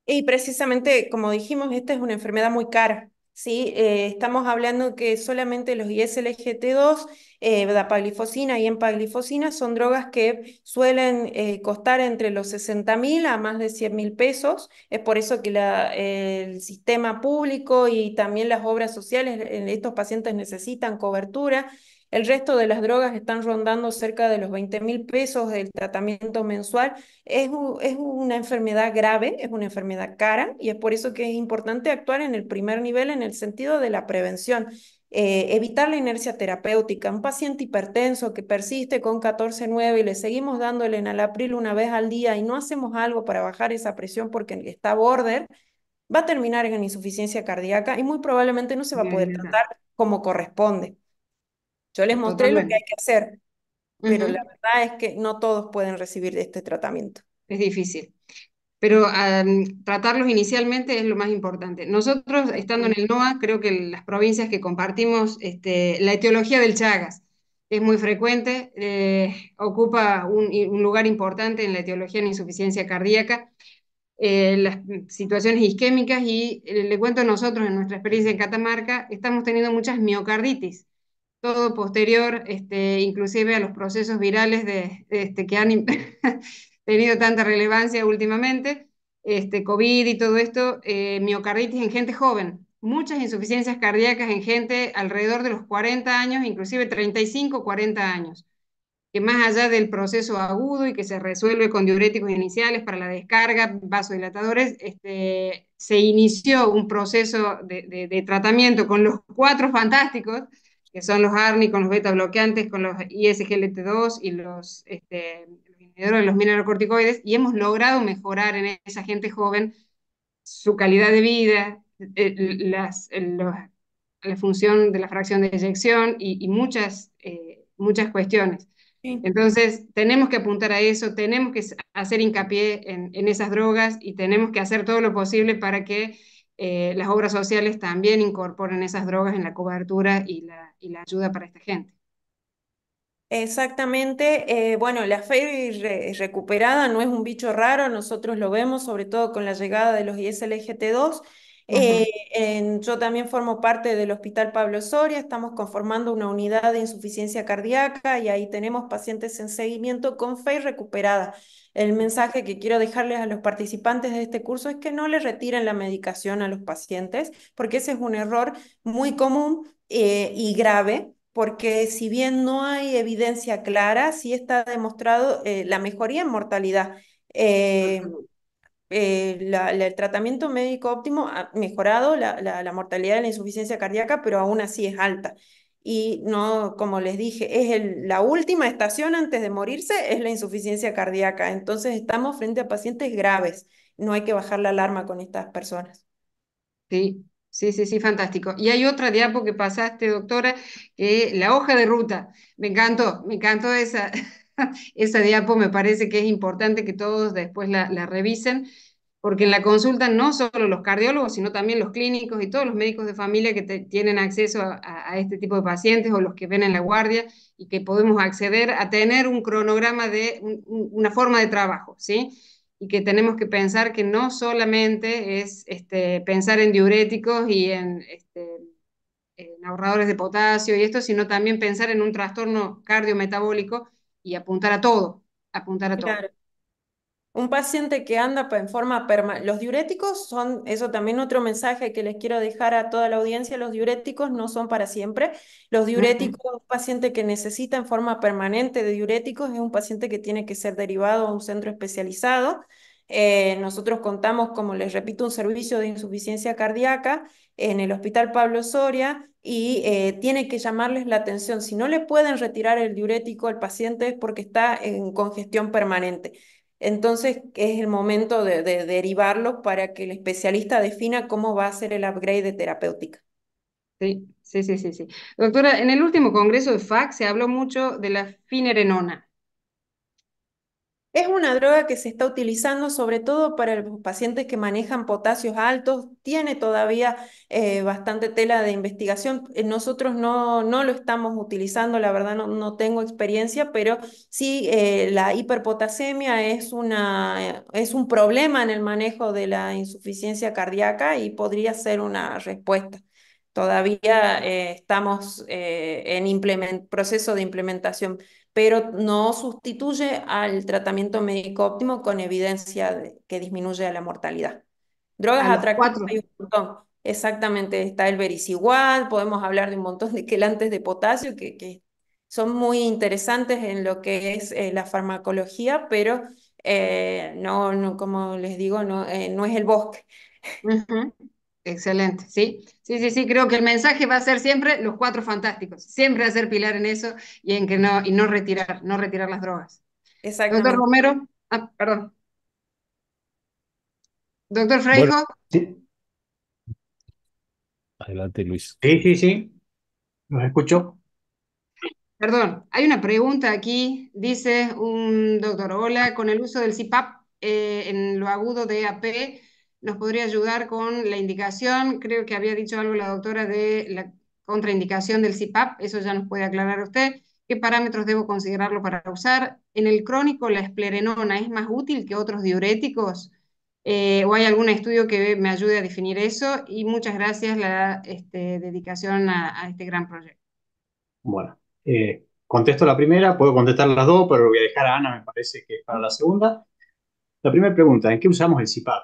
Y precisamente, como dijimos, esta es una enfermedad muy cara, ¿sí? Estamos hablando que solamente los ISLGT2, dapaglifosina y empaglifosina son drogas que suelen costar entre los 60.000 a más de 100.000 pesos. Es por eso que el sistema público y también las obras sociales, estos pacientes necesitan cobertura. El resto de las drogas están rondando cerca de los 20.000 pesos del tratamiento mensual. Es una enfermedad grave, es una enfermedad cara y es por eso que es importante actuar en el primer nivel en el sentido de la prevención. Evitar la inercia terapéutica. Un paciente hipertenso que persiste con 14,9 y le seguimos dando el enalapril una vez al día y no hacemos algo para bajar esa presión porque está border, va a terminar en insuficiencia cardíaca y muy probablemente no se va a poder tratar como corresponde. Yo les mostré lo que hay Totalmente. que hacer, pero la Ujú. verdad es que no todos pueden recibir este tratamiento. Es difícil. Pero tratarlos inicialmente es lo más importante. Nosotros, estando en el NOA, creo que las provincias que compartimos la etiología del Chagas es muy frecuente, ocupa un lugar importante en la etiología en insuficiencia cardíaca, las situaciones isquémicas y le cuento nosotros en nuestra experiencia en Catamarca, estamos teniendo muchas miocarditis, todo posterior, inclusive a los procesos virales que han tenido tanta relevancia últimamente, COVID y todo esto, miocarditis en gente joven, muchas insuficiencias cardíacas en gente alrededor de los 40 años, inclusive 35, 40 años, que más allá del proceso agudo y que se resuelve con diuréticos iniciales para la descarga, vasodilatadores, se inició un proceso de tratamiento con los cuatro fantásticos, que son los ARNI, con los beta bloqueantes, con los ISGLT2 y los inhibidores de los mineralocorticoides, y hemos logrado mejorar en esa gente joven su calidad de vida, a la función de la fracción de eyección y muchas cuestiones. Sí. Entonces, tenemos que apuntar a eso, tenemos que hacer hincapié en esas drogas y tenemos que hacer todo lo posible para que las obras sociales también incorporen esas drogas en la cobertura y la ayuda para esta gente. Exactamente. Bueno, la fe recuperada no es un bicho raro, nosotros lo vemos sobre todo con la llegada de los ISLGT2. Ujú. Yo también formo parte del Hospital Pablo Soria, estamos conformando una unidad de insuficiencia cardíaca y ahí tenemos pacientes en seguimiento con fe recuperada. El mensaje que quiero dejarles a los participantes de este curso es que no le retiren la medicación a los pacientes, porque ese es un error muy común y grave porque si bien no hay evidencia clara, sí está demostrado la mejoría en mortalidad. Eh, el tratamiento médico óptimo ha mejorado la mortalidad de la insuficiencia cardíaca, pero aún así es alta. Y no, como les dije, es la última estación antes de morirse, es la insuficiencia cardíaca. Entonces estamos frente a pacientes graves. No hay que bajar la alarma con estas personas. Sí, sí, sí, sí, fantástico. Y hay otra diapo que pasaste, doctora, que la hoja de ruta. Me encantó esa, esa diapo, me parece que es importante que todos después la revisen, porque en la consulta no solo los cardiólogos, sino también los clínicos y todos los médicos de familia que tienen acceso a este tipo de pacientes o los que ven en la guardia y que podemos acceder a tener un cronograma de una forma de trabajo, ¿sí? Y que tenemos que pensar que no solamente es pensar en diuréticos y en ahorradores de potasio y esto, sino también pensar en un trastorno cardiometabólico y apuntar a todo, apuntar a todo. Claro. Un paciente que anda en forma permanente, los diuréticos son, eso también otro mensaje que les quiero dejar a toda la audiencia, los diuréticos no son para siempre. Los Ujú. diuréticos, un paciente que necesita en forma permanente de diuréticos es un paciente que tiene que ser derivado a un centro especializado. Nosotros contamos, como les repito, un servicio de insuficiencia cardíaca en el Hospital Pablo Soria y tiene que llamarles la atención. Si no le pueden retirar el diurético al paciente es porque está en congestión permanente. Entonces es el momento de derivarlo para que el especialista defina cómo va a ser el upgrade de terapéutica. Sí, sí, sí, sí, sí. Doctora, en el último congreso de FAC se habló mucho de la finerenona. Es una droga que se está utilizando sobre todo para los pacientes que manejan potasios altos. Tiene todavía bastante tela de investigación. Nosotros no lo estamos utilizando, la verdad no tengo experiencia, pero sí la hiperpotasemia es un problema en el manejo de la insuficiencia cardíaca y podría ser una respuesta. Todavía estamos en proceso de implementación, pero no sustituye al tratamiento médico óptimo con evidencia que disminuye la mortalidad. Drogas A los atractivas hay cuatro. un montón. Exactamente, está el vericiguat, podemos hablar de un montón de quelantes de potasio que son muy interesantes en lo que es la farmacología, pero como les digo, no es el bosque. Ujú. Excelente, sí, sí, sí, sí, creo que el mensaje va a ser siempre los cuatro fantásticos, siempre hacer pilar en eso y en que no, y no retirar las drogas. Doctor Exactamente. Romero, perdón, doctor Bueno, Freijo, sí, Adelante, Luis. Sí, sí, sí, los escucho. perdón, hay una pregunta aquí, dice un doctor, hola, con el uso del CPAP en lo agudo de AP, ¿nos podría ayudar con la indicación? Creo que había dicho algo la doctora de la contraindicación del CPAP, eso ya nos puede aclarar usted. ¿Qué parámetros debo considerarlo para usar? En el crónico, la esplerenona es más útil que otros diuréticos. ¿O hay algún estudio que me ayude a definir eso? Y muchas gracias la dedicación a este gran proyecto. Bueno, contesto la primera, puedo contestar las dos, pero lo voy a dejar a Ana, me parece que es para la segunda. La primera pregunta, ¿en qué usamos el CPAP?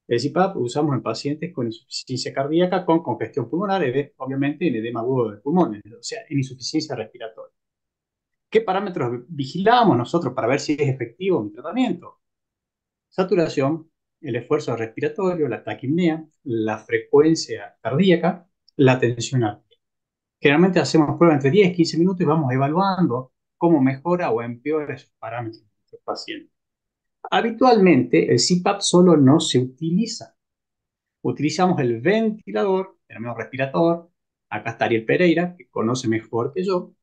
El CPAP lo usamos en pacientes con insuficiencia cardíaca, con congestión pulmonar, obviamente en edema agudo de pulmones, o sea, en insuficiencia respiratoria. ¿Qué parámetros vigilamos nosotros para ver si es efectivo mi tratamiento? Saturación, el esfuerzo respiratorio, la taquipnea, la frecuencia cardíaca, la tensión arterial. Generalmente hacemos pruebas entre 10 y 15 minutos y vamos evaluando cómo mejora o empeora esos parámetros de nuestros pacientes. Habitualmente el CPAP solo no se utiliza. Utilizamos el ventilador, el respirator, acá está Ariel Pereira, que conoce mejor que yo,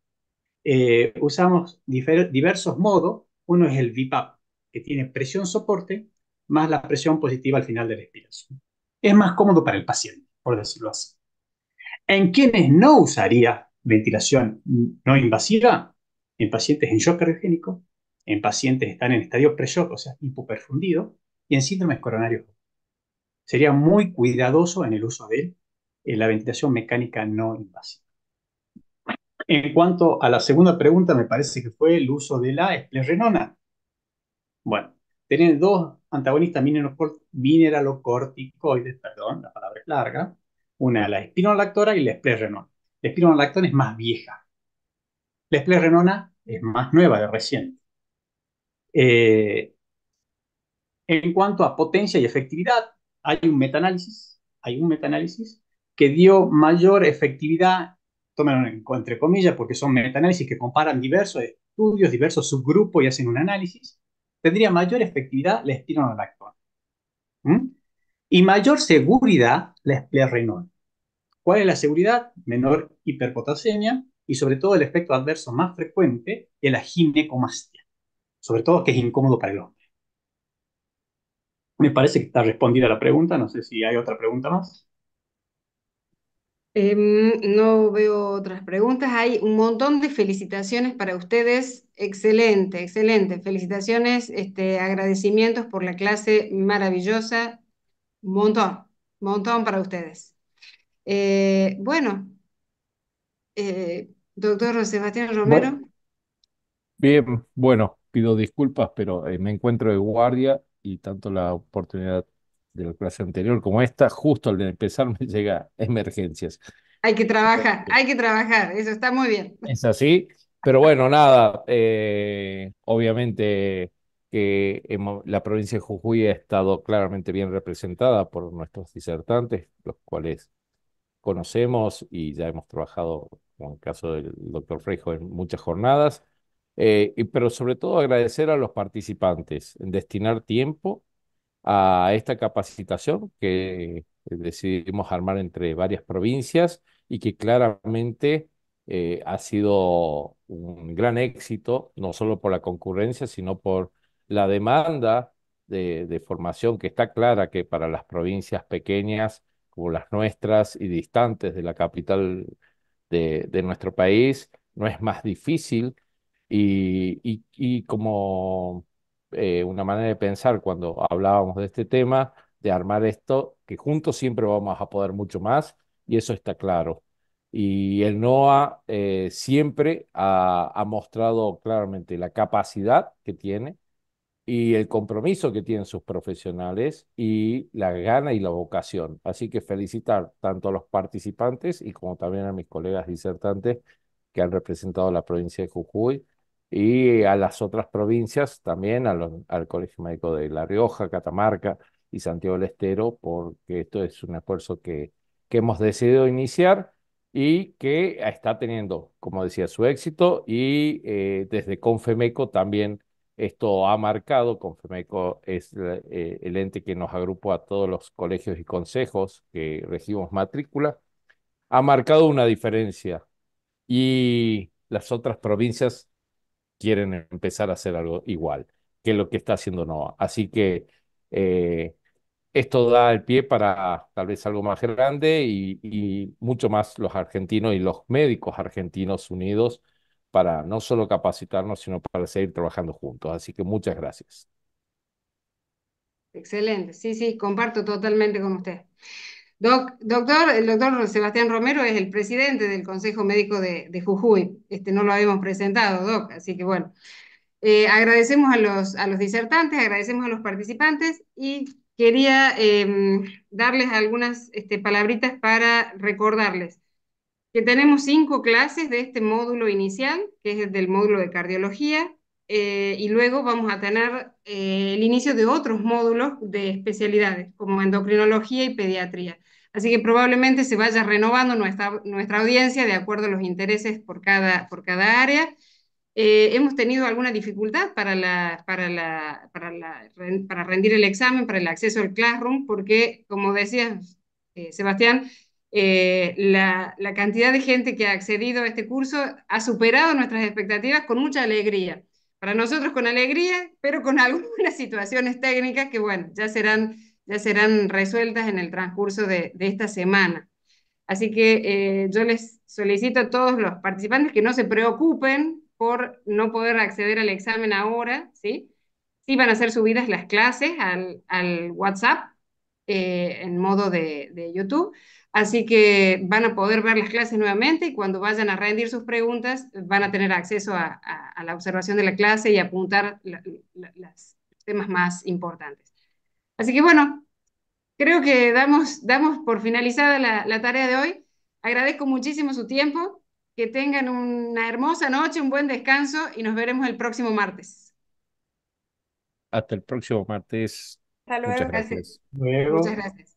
usamos diversos modos. Uno es el VPAP, que tiene presión soporte más la presión positiva al final de la expiración. Es más cómodo para el paciente, por decirlo así. ¿En quienes no usaría ventilación no invasiva? En pacientes en shock cardiogénico, en pacientes que están en estadio pre-shock, o sea, hipoperfundido, y en síndromes coronarios. Sería muy cuidadoso en el uso de la ventilación mecánica no invasiva. En cuanto a la segunda pregunta, me parece que fue el uso de la esplerenona. Bueno, tienen dos antagonistas mineralocorticoides, perdón, la palabra es larga. Una, la espironolactona y la esplerenona. La espironolactona es más vieja. La esplerenona es más nueva, de reciente. En cuanto a potencia y efectividad, hay un metaanálisis que dio mayor efectividad, tómenlo entre comillas, porque son metaanálisis que comparan diversos estudios, diversos subgrupos y hacen un análisis. Tendría mayor efectividad la espironolactona. ¿Mm? Y mayor seguridad la esplerenona. ¿Cuál es la seguridad? Menor hiperpotasemia y sobre todo el efecto adverso más frecuente es la ginecomastia, sobre todo que es incómodo para el hombre. Me parece que está respondida la pregunta, no sé si hay otra pregunta más. No veo otras preguntas. Hay un montón de felicitaciones para ustedes. Excelente, excelente. Felicitaciones, agradecimientos por la clase maravillosa. Montón, montón para ustedes. Bueno, doctor Sebastián Romero. Bueno, Bien, bueno, pido disculpas, pero me encuentro de guardia y tanto la oportunidad de la clase anterior como esta, justo al empezar me llega emergencias. Hay que trabajar, eso está muy bien. Es así, pero bueno, nada, obviamente que la provincia de Jujuy ha estado claramente bien representada por nuestros disertantes, los cuales conocemos y ya hemos trabajado, como en el caso del doctor Freijo, en muchas jornadas, pero sobre todo agradecer a los participantes en destinar tiempo a esta capacitación que decidimos armar entre varias provincias y que claramente ha sido un gran éxito, no solo por la concurrencia, sino por la demanda de formación que está clara que para las provincias pequeñas como las nuestras y distantes de la capital de nuestro país, no es más difícil y como una manera de pensar cuando hablábamos de este tema, de armar esto, que juntos siempre vamos a poder mucho más, y eso está claro. Y el NOA siempre ha mostrado claramente la capacidad que tiene y el compromiso que tienen sus profesionales y la gana y la vocación. Así que felicitar tanto a los participantes y como también a mis colegas disertantes que han representado la provincia de Jujuy y a las otras provincias también, al Colegio Médico de La Rioja, Catamarca y Santiago del Estero, porque esto es un esfuerzo que hemos decidido iniciar y que está teniendo, como decía, su éxito y desde Confemeco también esto ha marcado. Confemeco es el ente que nos agrupó a todos los colegios y consejos que regimos matrícula, ha marcado una diferencia y las otras provincias quieren empezar a hacer algo igual que lo que está haciendo NOA. Así que eh, esto da el pie para tal vez algo más grande y mucho más los argentinos y los médicos argentinos unidos para no solo capacitarnos, sino para seguir trabajando juntos. Así que muchas gracias. Excelente, sí, sí, comparto totalmente con usted. El doctor Sebastián Romero es el presidente del Consejo Médico de Jujuy. No lo habíamos presentado, Doc, así que bueno. Agradecemos a los disertantes, agradecemos a los participantes y quería darles algunas palabritas para recordarles que tenemos 5 clases de este módulo inicial, que es el del módulo de cardiología, y luego vamos a tener el inicio de otros módulos de especialidades, como endocrinología y pediatría. Así que probablemente se vaya renovando nuestra audiencia de acuerdo a los intereses por cada área. Hemos tenido alguna dificultad para rendir el examen, para el acceso al Classroom, porque, como decía Sebastián, la cantidad de gente que ha accedido a este curso ha superado nuestras expectativas con mucha alegría. Para nosotros con alegría, pero con algunas situaciones técnicas que, bueno, ya serán resueltas en el transcurso de esta semana. Así que yo les solicito a todos los participantes que no se preocupen por no poder acceder al examen ahora, ¿sí? Sí van a ser subidas las clases al WhatsApp en modo de YouTube, así que van a poder ver las clases nuevamente y cuando vayan a rendir sus preguntas van a tener acceso a la observación de la clase y apuntar los temas más importantes. Así que bueno, creo que damos por finalizada la tarea de hoy. Agradezco muchísimo su tiempo, que tengan una hermosa noche, un buen descanso y nos veremos el próximo martes. Hasta el próximo martes. Hasta Muchas luego. Gracias. gracias. Muchas Luego. gracias.